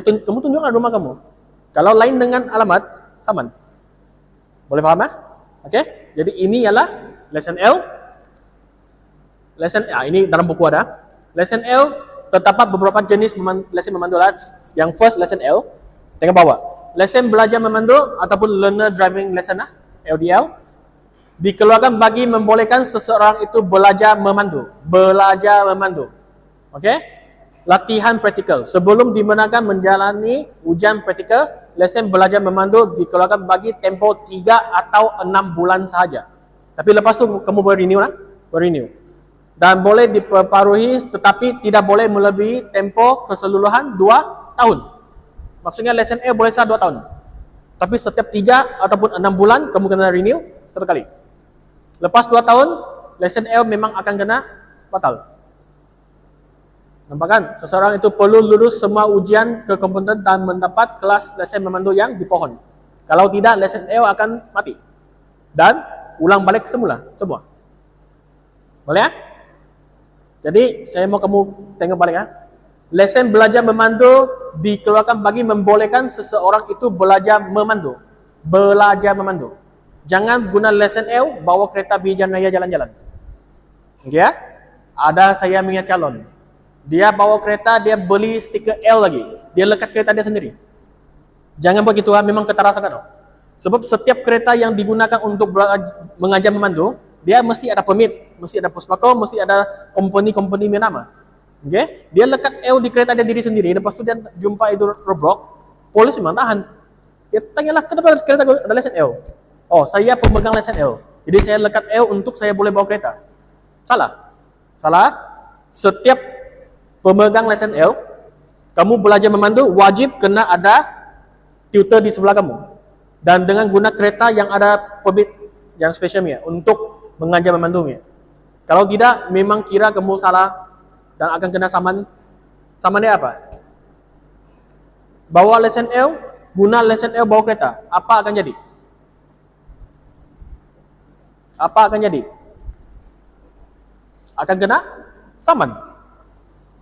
Kamu tunjukkan rumah kamu. Kalau lain dengan alamat, saman. Boleh faham ya? Okey? Jadi ini ialah lesson L. Lesson ini dalam buku ada. Lesson L terdapat beberapa jenis lesson memandu. Yang first lesson L, tengok bawah. Lesson belajar memandu ataupun learner driving lesson LDL dikeluarkan bagi membolehkan seseorang itu belajar memandu. Belajar memandu. Okey? Latihan praktikal. Sebelum dibenarkan menjalani ujian praktikal, lesen belajar memandu dikeluarkan bagi tempoh 3 atau 6 bulan sahaja. Tapi lepas tu kamu boleh renew lah. Renew. Dan boleh diperbarui tetapi tidak boleh melebihi tempoh keseluruhan 2 tahun. Maksudnya lesen A boleh sah 2 tahun. Tapi setiap 3 ataupun 6 bulan kamu kena renew satu kali. Lepas 2 tahun, lesen L memang akan kena batal. Nampak kan? Seseorang itu perlu lulus semua ujian kekompeten dan mendapat kelas lesen memandu yang dipohon. Kalau tidak, lesen L akan mati. Dan ulang balik semula. Boleh ya? Jadi, saya mau kamu tengok balik ya. Lesen belajar memandu dikeluarkan bagi membolehkan seseorang itu belajar memandu. Belajar memandu. Jangan guna lesen L, bawa kereta Bijan Raya jalan-jalan. Okey ya? Ada saya punya calon. Dia bawa kereta, dia beli stiker L lagi. Dia lekat kereta dia sendiri. Jangan begitu, memang ketara sangat. Sebab setiap kereta yang digunakan untuk mengajar memandu, dia mesti ada permit, mesti ada puspako, mesti ada company nama. Okay? Dia lekat L di kereta dia diri sendiri, lepas tu dia jumpa itu roadblock, polis memang tahan. Dia tanyalah, kenapa kereta ada lesen L? Oh, saya pemegang lesen L. Jadi saya lekat L untuk saya boleh bawa kereta. Salah. Setiap pemegang lesen L, kamu belajar memandu, wajib kena ada tutor di sebelah kamu. Dan dengan guna kereta yang ada permit yang spesialnya untuk mengajar memandunya. Kalau tidak, memang kira kamu salah dan akan kena saman. Saman dia apa? Bawa lesen L, guna lesen L bawa kereta. Apa akan jadi? Akan kena saman.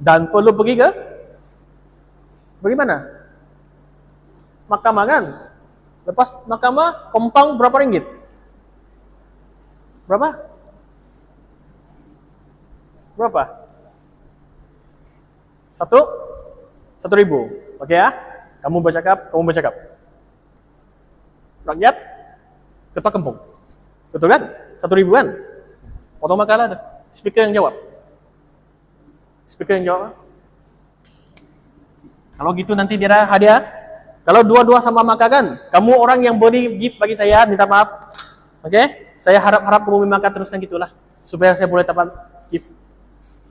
Dan perlu pergi ke bagaimana? Mahkamah kan? Lepas mahkamah, kompang berapa ringgit? Berapa? 1.000. Okey ya? Kamu bercakap. Rakyat, ketua kampung. Betul kan? 1.000 kan? Potong makalah dah. Speaker yang jawab. Kalau gitu nanti dia ada hadiah. Kalau dua-dua sama maka kan, kamu orang yang beri gift bagi saya, minta maaf. Okey? Saya harap kamu memakai teruskan gitulah supaya saya boleh dapat gift.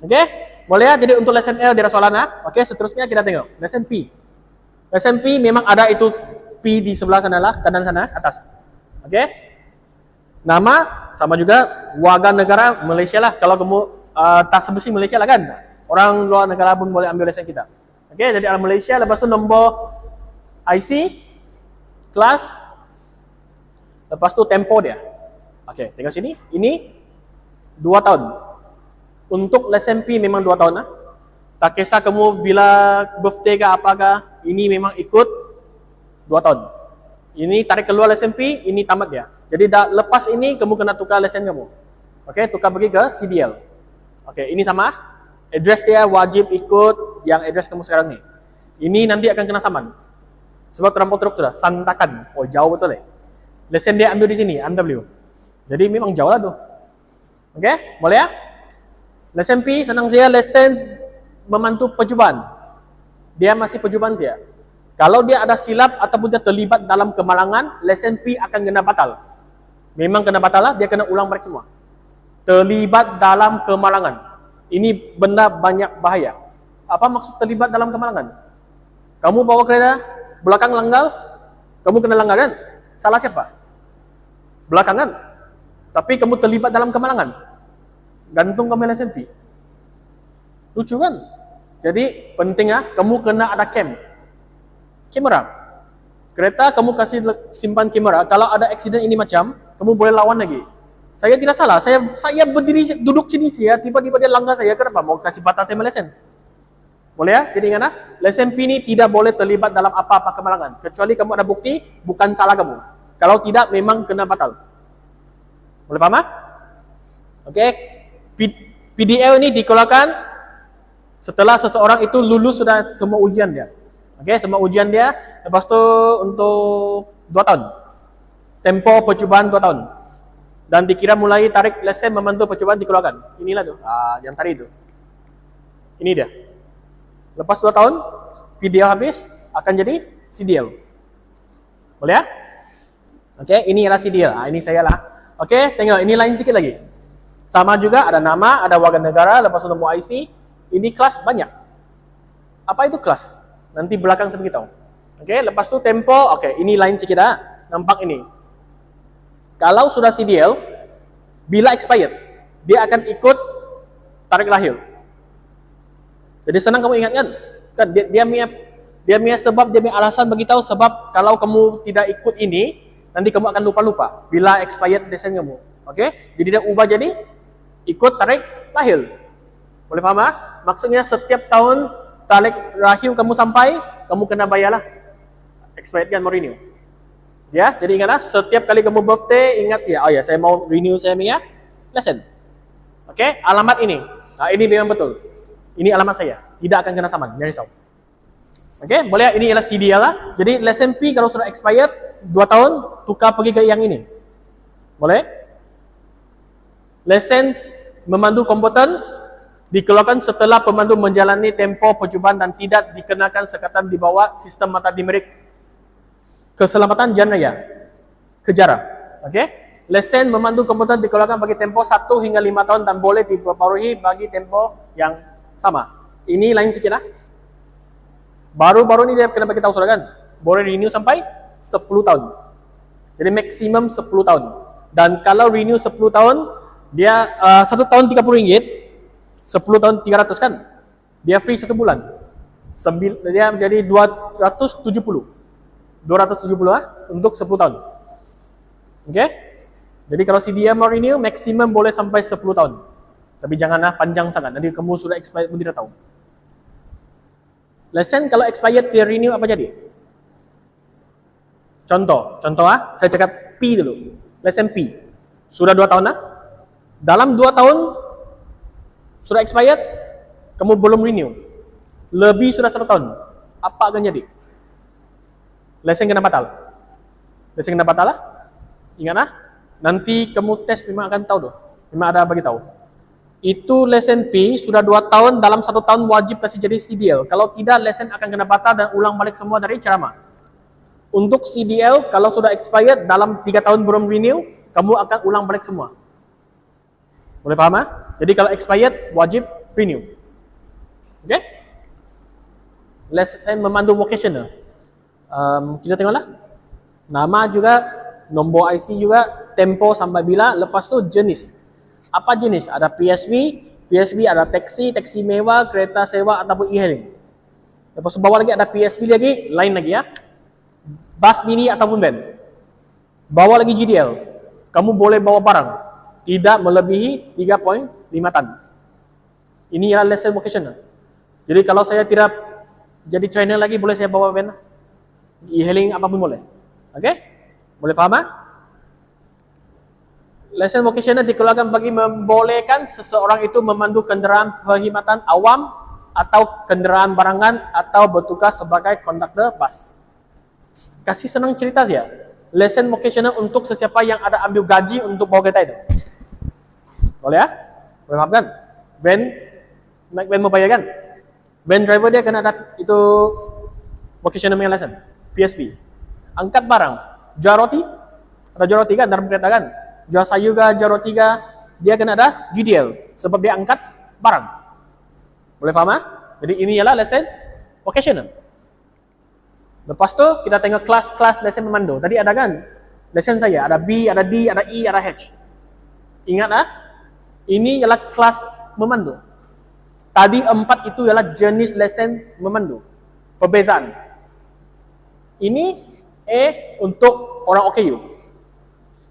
Okey? Boleh ya? Jadi untuk lesson L dia soalan Okey, seterusnya kita tengok lesson P. Lesson P memang ada itu P di sebelah sana lah, kanan sana atas. Okey? Nama sama juga warga negara Malaysia lah. Kalau kamu tas besi Malaysia lah kan. Orang luar negara pun boleh ambil lesen kita. Okey, jadi dalam Malaysia, lepas tu nombor IC, kelas, lepas tu tempo dia. Okey, tengok sini. Ini 2 tahun. Untuk lesen P memang 2 tahun lah. Tak kisah kamu bila birthday ke apakah, ini memang ikut 2 tahun. Ini tarik keluar lesen P, ini tamat dia. Jadi lepas ini kamu kena tukar lesen kamu. Okey, tukar pergi ke CDL. Okey, ini sama. Address dia wajib ikut yang address kamu sekarang ni. Ini nanti akan kena saman. Sebab terlampau teruk sudah, Santakan. Oh, jauh betul Lesen dia ambil di sini, MW. Jadi memang jauh lah tu. Okey, boleh ya? Lesen P, senang saya lesen memantu percubaan. Dia masih percubaan dia. Kalau dia ada silap ataupun dia terlibat dalam kemalangan, lesen P akan kena batal. Memang kena batal lah, dia kena ulang balik semua. Terlibat dalam kemalangan. Ini benda banyak bahaya. Apa maksud terlibat dalam kemalangan? Kamu bawa kereta, belakang langgar, kamu kena langgar kan? Salah siapa? Belakangan. Tapi kamu terlibat dalam kemalangan. Gantung kamu lesen P. Lucu kan? Jadi penting kamu kena ada kamera. Kereta kamu kasih simpan kamera. Kalau ada aksiden ini macam, kamu boleh lawan lagi. Saya tidak salah. Saya berdiri duduk sini tiba-tiba dia langgar saya. Kenapa? Mau kasih batas saya lesen. Boleh ya? Jadi ingat lesen P ini tidak boleh terlibat dalam apa-apa kemalangan. Kecuali kamu ada bukti bukan salah kamu. Kalau tidak memang kena batal. Boleh paham? Okey. PDL ini dikeluarkan setelah seseorang itu lulus sudah semua ujian dia. Okey, semua ujian dia. Lepas tu untuk 2 tahun. Tempo percubaan 2 tahun. Dan dikira mulai tarik lesen memantu percubaan dikeluarkan. Inilah tu. Yang tadi itu. Ini dia. Lepas 2 tahun, PDL habis, akan jadi CDL. Boleh ya? Okey, ini adalah CDL. Ini saya lah. Okey, tengok. Ini lain sikit lagi. Sama juga, ada nama, ada warga negara, lepas itu nombor IC. Ini kelas banyak. Apa itu kelas? Nanti belakang saya beritahu. Okey, lepas tu tempo. Okey, ini lain sikit nampak ini. Kalau sudah CDL, bila expired, dia akan ikut tarik lahir. Jadi senang kamu ingat kan? Kan dia punya sebab, dia punya alasan beritahu sebab kalau kamu tidak ikut ini, nanti kamu akan lupa-lupa bila expired lesen kamu. Okey? Jadi dia ubah jadi ikut tarik lahir. Boleh faham? Maksudnya setiap tahun tarik lahir kamu sampai, kamu kena bayarlah. Expired kan mau renew. Ya, jadi ingatlah setiap kali kamu birthday ingat ya, oh ya saya mau renew saya punya lesen. Okey, alamat ini. Ini memang betul. Ini alamat saya. Tidak akan kena saman, jangan risau. Okey, boleh ini ialah CDL lah. Jadi lesen P kalau sudah expired 2 tahun tukar pergi ke yang ini. Boleh? Lesen memandu kompeten dikeluarkan setelah pemandu menjalani tempo percubaan dan tidak dikenakan sekatan di bawah sistem mata dimerik keselamatan jalan raya. Kejaran. Okey? Lesen memandu kompeten dikeluarkan bagi tempo 1 hingga 5 tahun dan boleh diperbarui bagi tempo yang sama. Ini lain sikit lah. Baru-baru ni dia kena bagi tahu saudara kan. Boleh renew sampai 10 tahun. Jadi maksimum 10 tahun. Dan kalau renew 10 tahun, dia 1 tahun RM30, 10 tahun 300 kan. Dia free 1 bulan. Dia menjadi 270 untuk 10 tahun. Okey? Jadi kalau CDM mau renew, maksimum boleh sampai 10 tahun. Tapi janganlah panjang sangat. Nanti kamu sudah expired pun tidak tahu. Lesen kalau expired dia renew apa jadi? Contoh saya cakap P dulu. Lesen P. Sudah 2 tahun Dalam 2 tahun sudah expired, kamu belum renew. Lebih sudah 1 tahun. Apa akan jadi? Lesen kena batal. Lesen kena batal lah. Ingat nanti kamu tes memang akan tahu tuh. Memang ada bagi tahu. Itu lesen P sudah 2 tahun, dalam 1 tahun wajib kasih jadi CDL. Kalau tidak, lesen akan kena batal dan ulang balik semua dari ceramah. Untuk CDL, kalau sudah expired dalam 3 tahun belum renew, kamu akan ulang balik semua. Boleh faham? Jadi kalau expired, wajib renew. Okey? Lesen memandu vocational. Kita tengoklah. Nama juga, nombor IC juga, tempo sampai bila, lepas tu jenis. Apa jenis? Ada PSV, PSV ada taksi, taksi mewah, kereta sewa ataupun e-hailing. Lepas tu bawah lagi ada PSV lagi, lain lagi ya. Bus mini ataupun van. Bawa lagi GDL. Kamu boleh bawa barang tidak melebihi 3.5 ton. Ini adalah lesson vocational. Jadi kalau saya tidak jadi trainer lagi, boleh saya bawa van, e-hailing apapun boleh. Oke? Boleh faham? Lesson vocational dikeluarkan bagi membolehkan seseorang itu memandu kenderaan perkhidmatan awam atau kenderaan barangan atau bertugas sebagai konduktor bus. Kasih senang cerita saja. Lesson vocational untuk sesiapa yang ada ambil gaji untuk bawa kereta itu. Boleh ya? Boleh faham kan? Van, naik van mau bayar kan? Van driver dia kena ada itu vocational punya lesson, PSV. Angkat barang, jual roti, ada jual roti kan dalam kereta kan? Jual sayur ke, jual roti ke, dia kena ada GDL sebab dia angkat barang. Boleh faham? Jadi ini ialah lesson vocational. Lepas tu kita tengok kelas-kelas lesson memandu. Tadi ada kan? Lesson saya ada B, ada D, ada E, ada H. Ingat ini ialah kelas memandu. Tadi 4 itu ialah jenis lesson memandu. Perbezaan. Ini A untuk orang OKU.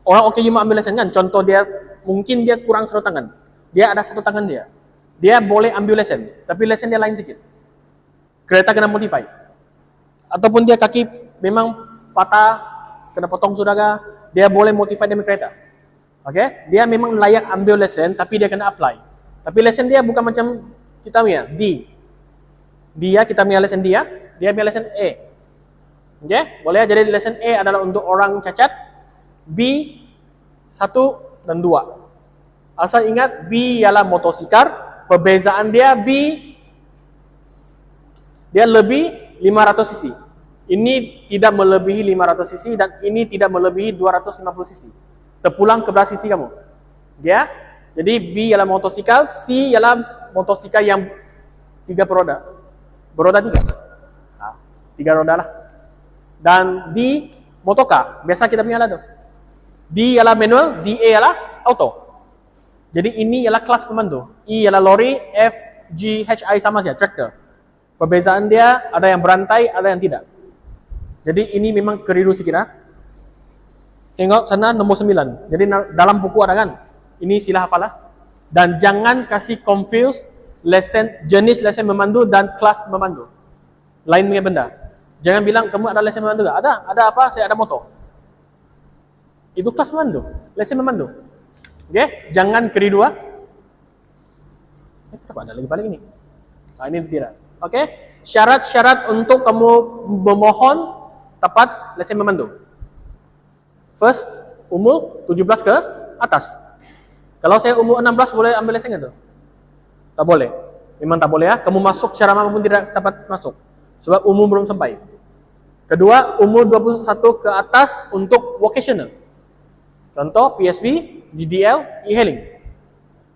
Orang OKU mau ambil lesson kan? Contoh dia mungkin dia kurang satu tangan. Dia ada satu tangan dia. Dia boleh ambil lesson, tapi lesson dia lain sikit. Kereta kena modify. Ataupun dia kaki memang patah, kena potong saudara, dia boleh modify demi kereta. Oke? Dia memang layak ambil lesson, tapi dia kena apply. Tapi lesson dia bukan macam kita punya D. Dia kita punya lesson dia punya lesson A. Oke? Boleh jadi lesson A adalah untuk orang cacat, B 1 dan 2. Asal ingat B ialah motosikar, perbezaan dia B dia lebih 500 cc. Ini tidak melebihi 500 cc dan ini tidak melebihi 250 cc. Terpulang ke belah sisi kamu. Ya. Jadi B ialah motosikal, C ialah motosikal yang 3 beroda. Beroda 3. 3 roda lah. Dan D motoka. Biasa kita punya lah tu. D ialah manual, DA ialah auto. Jadi ini ialah kelas pemandu. E ialah lori, F, G, H, I sama saja, tractor. Perbezaan dia ada yang berantai, ada yang tidak. Jadi ini memang keliru sikit. Tengok sana nombor 9. Jadi dalam buku ada kan? Ini sila hafalah. Dan jangan kasih confuse lesson, jenis lesson memandu dan kelas memandu. Lain punya benda. Jangan bilang kamu ada lesson memandu tak? Ada apa? Saya ada motor. Itu kelas memandu, lesson memandu. Oke? Jangan keliru. Kenapa ada lagi balik ini? Ini tidak. Oke, syarat-syarat untuk kamu memohon tepat lesson memandu. First, umur 17 ke atas. Kalau saya umur 16 boleh ambil lesson itu? Tak boleh. Memang tak boleh ya. Kamu masuk secara apapun tidak dapat masuk. Sebab umur belum sampai. Kedua, umur 21 ke atas untuk vocational. Contoh PSV, GDL, e-hailing.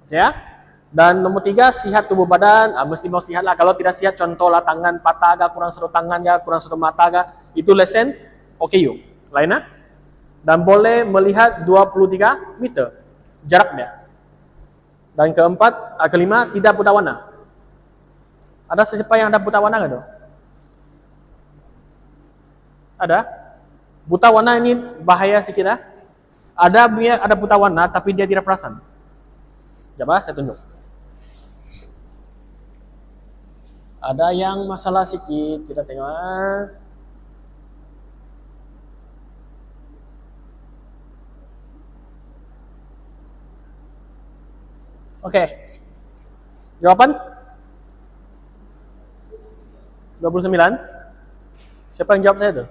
Ya. Dan nomor 3, sihat tubuh badan, mesti mau sihat lah. Kalau tidak sihat, contohlah tangan patah agak, kurang satu tangan ya, kurang satu mata agak, itu lesson OKU. Lainnya. Dan boleh melihat 23 meter jaraknya. Dan kelima, tidak buta warna. Ada sesiapa yang ada buta warna nggak tuh? Ada? Buta warna ini bahaya sikit. Ada buta warna, tapi dia tidak perasan. Coba saya tunjuk. Ada yang masalah sikit, kita tengok. Oke. Jawaban? 29. Siapa yang jawab saya tuh?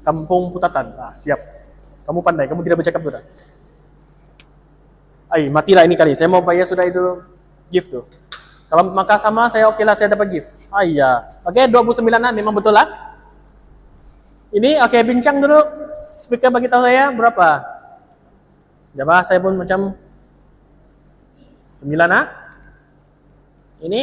Kampung Putatan. Siap. Kamu pandai, kamu tidak bercakap sudah. Matilah ini kali. Saya mau bayar sudah itu gift tuh. Kalau maka sama saya oke lah, saya dapat gift. Oke, 29 memang betul lah. Ini oke, bincang dulu. Speaker bagi tahu saya berapa? Coba saya pun macam 9 Ini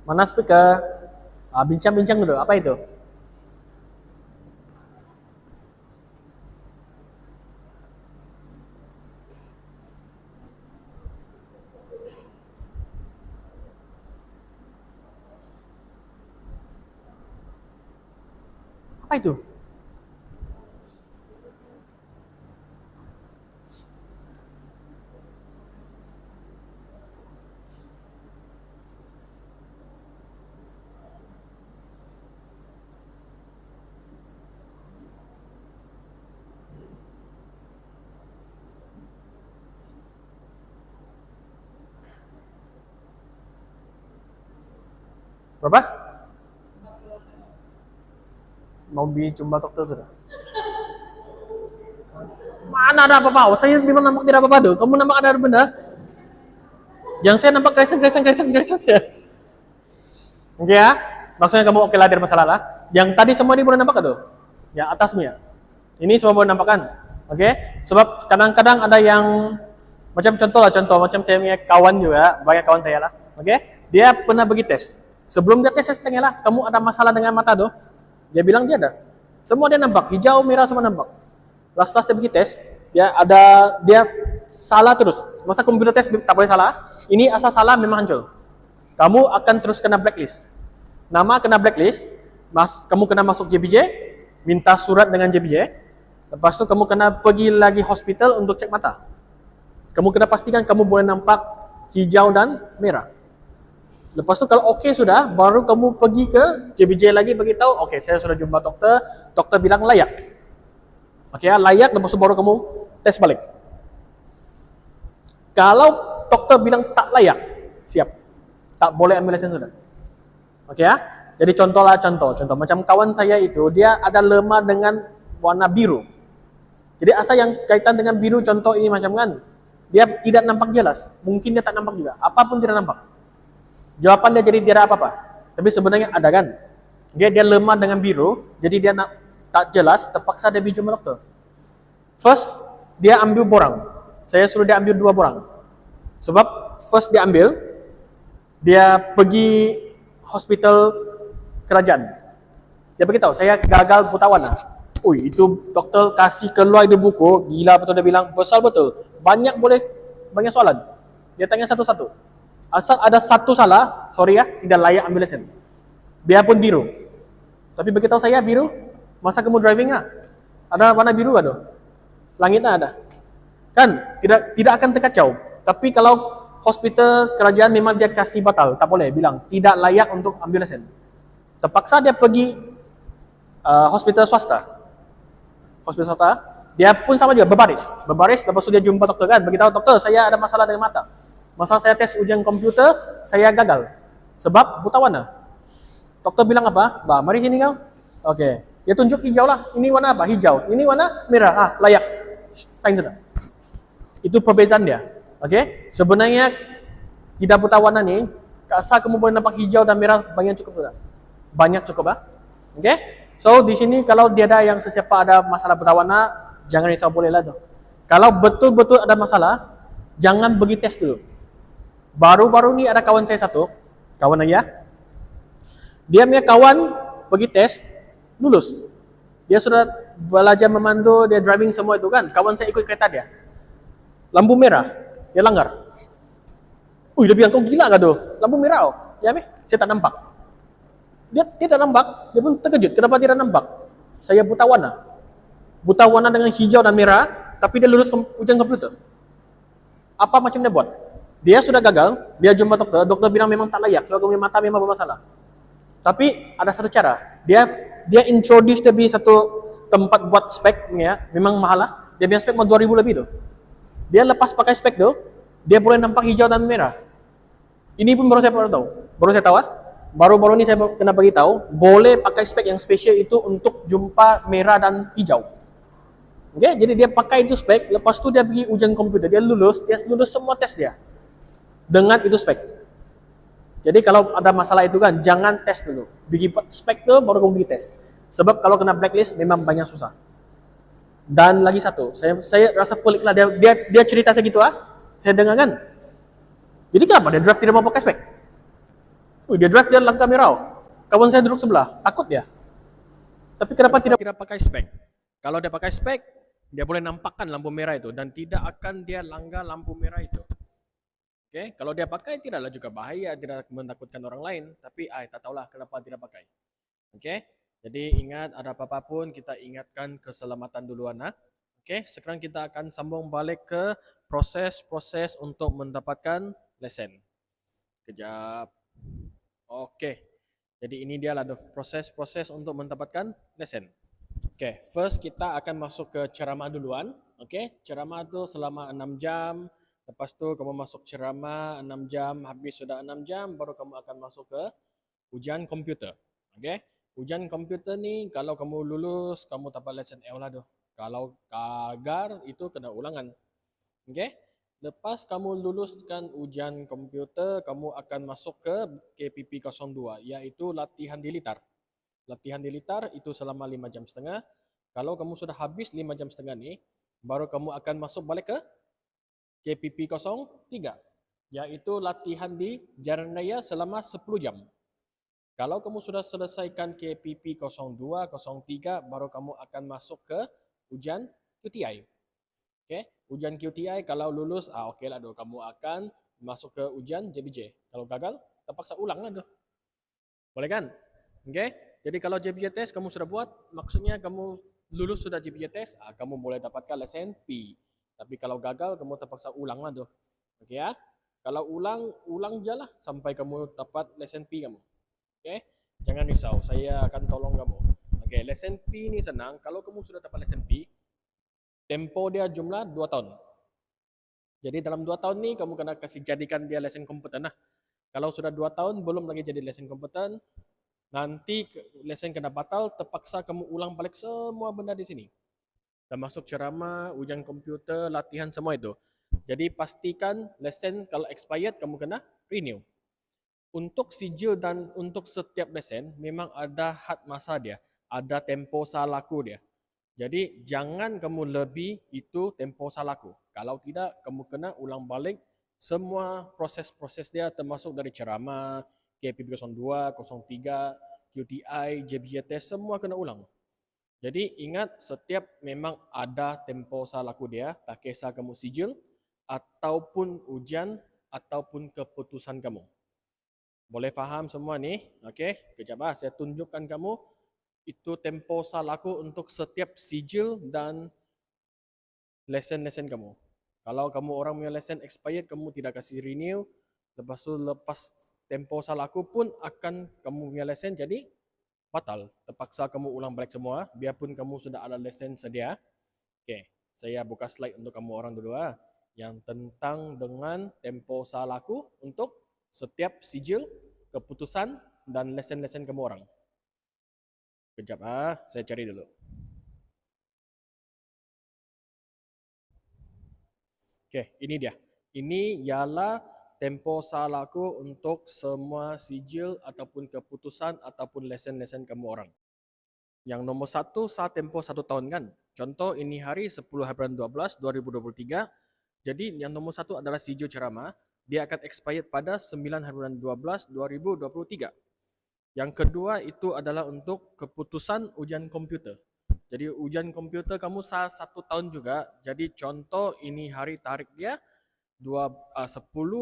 mana speaker? Bincang-bincang dulu. Apa itu? Apa itu? Berapa? Mau jumpa dokter sudah. Mana ada apa-apa? Saya memang nampak tidak apa-apa tuh. Kamu nampak ada benda? Yang saya nampak kresek ya. Oke ya? Maksudnya kamu oke lah, tidak masalah lah. Yang tadi semua ini boleh nampak tuh? Yang atasmu ya? Ini semua boleh nampak kan? Oke? Sebab kadang-kadang ada yang macam contoh macam saya punya kawan juga, banyak kawan saya lah. Oke? Dia pernah pergi tes. Sebelum dia tes, saya tanya lah, kamu ada masalah dengan mata tuh? Dia bilang dia ada. Semua dia nampak, hijau, merah semua nampak. Last dia pergi tes, dia salah terus. Masa komputer tes tak boleh salah? Ini asal salah memang hancur. Kamu akan terus kena blacklist. Nama kena blacklist, kamu kena masuk JPJ, minta surat dengan JPJ. Lepas itu kamu kena pergi lagi hospital untuk cek mata. Kamu kena pastikan kamu boleh nampak hijau dan merah. Lepas itu kalau oke sudah, baru kamu pergi ke JPJ lagi beritahu, oke saya sudah jumpa dokter, dokter bilang layak. Oke ya, layak, lepas itu baru kamu tes balik. Kalau dokter bilang tak layak, siap. Tak boleh ambil lesen sudah. Oke ya? Jadi contoh. Macam kawan saya itu, dia ada lemah dengan warna biru. Jadi asal yang kaitan dengan biru, contoh ini macam kan, dia tidak nampak jelas. Mungkin dia tak nampak juga. Apapun tidak nampak. Jawaban dia jadi tidak apa-apa. Tapi sebenarnya ada kan. Dia lemah dengan biru, jadi dia tak jelas, terpaksa dia pergi jumpa dokter. First, dia ambil borang. Saya suruh dia ambil 2 borang. Sebab first dia ambil, dia pergi hospital kerajaan. Dia beritahu, saya gagal buta warna. Itu dokter kasih keluar itu buku, gila betul dia bilang, besar betul. Banyak soalan. Dia tanya satu-satu. Asal ada satu salah, sorry ya, tidak layak ambil lesen. Biarpun biru. Tapi beritahu saya biru, masa kamu driving lah? Ada warna biru ada? Langitnya ada. Kan, tidak akan terkacau. Tapi kalau hospital kerajaan memang dia kasih batal, tak boleh bilang tidak layak untuk ambil lesen. Terpaksa dia pergi hospital swasta. Dia pun sama juga berbaris, lepas itu dia jumpa dokter kan, beritahu dokter saya ada masalah dengan mata. Masa saya tes ujian komputer, saya gagal sebab buta warna. Dokter bilang apa? Bah, mari sini kau. Oke, dia tunjuk hijau lah. Ini warna apa? Hijau. Ini warna merah. Layak. Sign sudah. Itu perbezaan dia. Oke, sebenarnya tidak buta warna nih, asal kamu boleh nampak hijau dan merah banyak cukup sudah. Banyak cukup ah. Oke? So di sini kalau dia ada yang sesiapa ada masalah buta warna, jangan risau boleh lah tuh. Kalau betul-betul ada masalah, jangan pergi tes dulu. Baru-baru ini ada kawan saya satu, kawan aja. Dia punya kawan pergi tes, lulus. Dia sudah belajar memandu, dia driving semua itu kan. Kawan saya ikut kereta dia. Lampu merah, dia langgar. Dia bilang, kau gila gak tuh? Lampu merah oh. Ya meh, saya tak nampak. Dia tidak nampak, dia pun terkejut. Kenapa tidak nampak? Saya buta warna. Buta warna dengan hijau dan merah, tapi dia lulus ujian komputer. Apa macam dia buat? Dia sudah gagal, dia jumpa dokter, dokter bilang memang tak layak, sebab punya mata memang bermasalah. Tapi ada satu cara, dia introduce dia punya satu tempat buat spek, ya, memang mahal lah. Dia punya spek mau 2.000 lebih tuh. Dia lepas pakai spek tuh, dia boleh nampak hijau dan merah. Ini pun baru saya tahu. Baru-baru ini saya kena bagi tahu, boleh pakai spek yang spesial itu untuk jumpa merah dan hijau. Oke, jadi dia pakai itu spek, lepas itu dia pergi ujian komputer, dia lulus semua tes dia dengan itu spek. Jadi kalau ada masalah itu kan, jangan tes dulu. Pergi spek tuh baru kamu pergi tes. Sebab kalau kena blacklist memang banyak susah. Dan lagi satu, saya rasa pelik lah dia cerita segitu saya dengar kan. Jadi kenapa dia drive tidak mau pakai spek? Dia drive dia langkah merah. Kawan saya duduk sebelah, takut dia. Tapi kenapa tidak pakai spek? Kalau dia pakai spek, dia boleh nampakkan lampu merah itu dan tidak akan dia langgar lampu merah itu. Oke, kalau dia pakai tidaklah juga bahaya, tidak menakutkan orang lain. Tapi tak tahulah kenapa tidak pakai. Oke, jadi ingat ada apa-apa pun kita ingatkan keselamatan duluan. Oke, sekarang kita akan sambung balik ke proses-proses untuk mendapatkan lesen. Kejap. Oke, jadi ini dia lah tuh proses-proses untuk mendapatkan lesen. Oke, first kita akan masuk ke ceramah duluan. Oke, ceramah itu selama 6 jam. Lepas tu kamu masuk ceramah 6 jam, habis sudah 6 jam, baru kamu akan masuk ke ujian komputer. Oke, ujian komputer ni kalau kamu lulus, kamu dapat lesen L lah tu. Kalau gagal, itu kena ulangan. Oke, lepas kamu luluskan ujian komputer, kamu akan masuk ke KPP 02, iaitu latihan dilitar. Latihan dilitar itu selama 5 jam setengah. Kalau kamu sudah habis 5 jam setengah ni, baru kamu akan masuk balik ke KPP 03, yaitu latihan di jalan raya selama 10 jam. Kalau kamu sudah selesaikan KPP 02, 03, baru kamu akan masuk ke ujian QTI. Okay? Ujian QTI kalau lulus, okey lah, kamu akan masuk ke ujian JBJ. Kalau gagal, terpaksa ulang lah. Boleh kan? Okay? Jadi kalau JBJ test kamu sudah buat, maksudnya kamu lulus sudah JBJ test, kamu boleh dapatkan lesen P. Tapi kalau gagal, kamu terpaksa ulang lah. Okay ya? Kalau ulang je lah sampai kamu dapat lesen P kamu. Okay? Jangan risau, saya akan tolong kamu. Okay, lesen P ni senang. Kalau kamu sudah dapat lesen P, tempo dia jumlah 2 tahun. Jadi dalam 2 tahun ni kamu kena kasih jadikan dia lesen kompeten lah. Kalau sudah 2 tahun belum lagi jadi lesen kompeten, nanti lesen kena batal, terpaksa kamu ulang balik semua benda di sini. Termasuk ceramah, ujian komputer, latihan semua itu. Jadi pastikan lesen kalau expired kamu kena renew. Untuk sijil dan untuk setiap lesen memang ada had masa dia, ada tempo salaku dia. Jadi jangan kamu lebih itu tempo salahku. Kalau tidak, kamu kena ulang balik semua proses-proses dia termasuk dari ceramah, KPP 02, 03, QTI, JBJ test, semua kena ulang. Jadi ingat setiap memang ada tempo salahku dia, tak kisah kamu sijil, ataupun ujian, ataupun keputusan kamu. Boleh faham semua ni? Okey, kejap saya tunjukkan kamu itu tempo salahku untuk setiap sijil dan lesen-lesen kamu. Kalau kamu orang punya lesen expired, kamu tidak kasih renew, lepas tempo salahku pun akan kamu punya lesen jadi batal. Terpaksa kamu ulang balik semua, biarpun kamu sudah ada lesen sedia. Oke, saya buka slide untuk kamu orang dulu yang tentang dengan tempo salahku untuk setiap sijil, keputusan dan lesen-lesen kamu orang. Kejap saya cari dulu. Oke, ini dia. Ini ialah tempo salahku untuk semua sijil ataupun keputusan ataupun lesen-lesen kamu orang. Yang nomor 1 tempo 1 tahun kan. Contoh ini hari 10 bulan 12 2023. Jadi yang nomor 1 adalah sijil ceramah. Dia akan expired pada 9 bulan 12 2023. Yang kedua itu adalah untuk keputusan ujian komputer. Jadi ujian komputer kamu 1 tahun juga. Jadi contoh ini hari tarik dia 10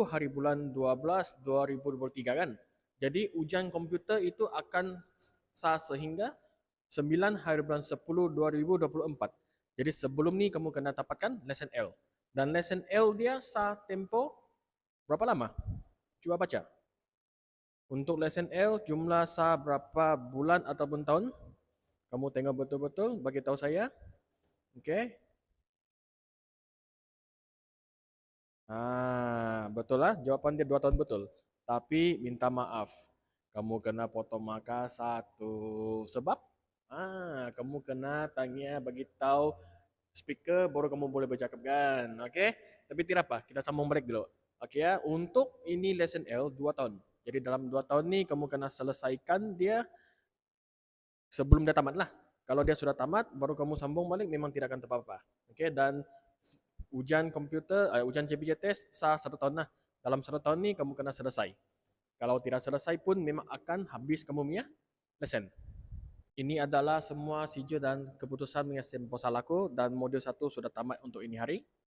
hari bulan 12 2023 kan. Jadi ujian komputer itu akan sehingga 9 hari bulan 10 2024. Jadi sebelum ni kamu kena dapatkan lesen L. Dan lesen L dia tempo berapa lama? Cuba baca. Untuk lesen L jumlah berapa bulan ataupun tahun? Kamu tengok betul-betul, bagi tahu saya. Okey. Betul lah, jawapan dia 2 tahun betul. Tapi minta maaf, kamu kena potong maka 1 sebab kamu kena tanya bagi tahu speaker baru kamu boleh bercakap kan. Okey? Tapi tidak apa, kita sambung balik dulu. Okey ya, untuk ini lesen L 2 tahun. Jadi dalam 2 tahun ni kamu kena selesaikan dia sebelum dia tamat lah. Kalau dia sudah tamat, baru kamu sambung balik memang tidak akan apa-apa. Okey, dan ujian komputer, ujian JBJ test 1 tahun lah. Dalam 1 tahun ni kamu kena selesai. Kalau tidak selesai pun memang akan habis kamu punya lesson. Ini adalah semua sijil dan keputusan mengenai proposal aku dan modul 1 sudah tamat untuk ini hari.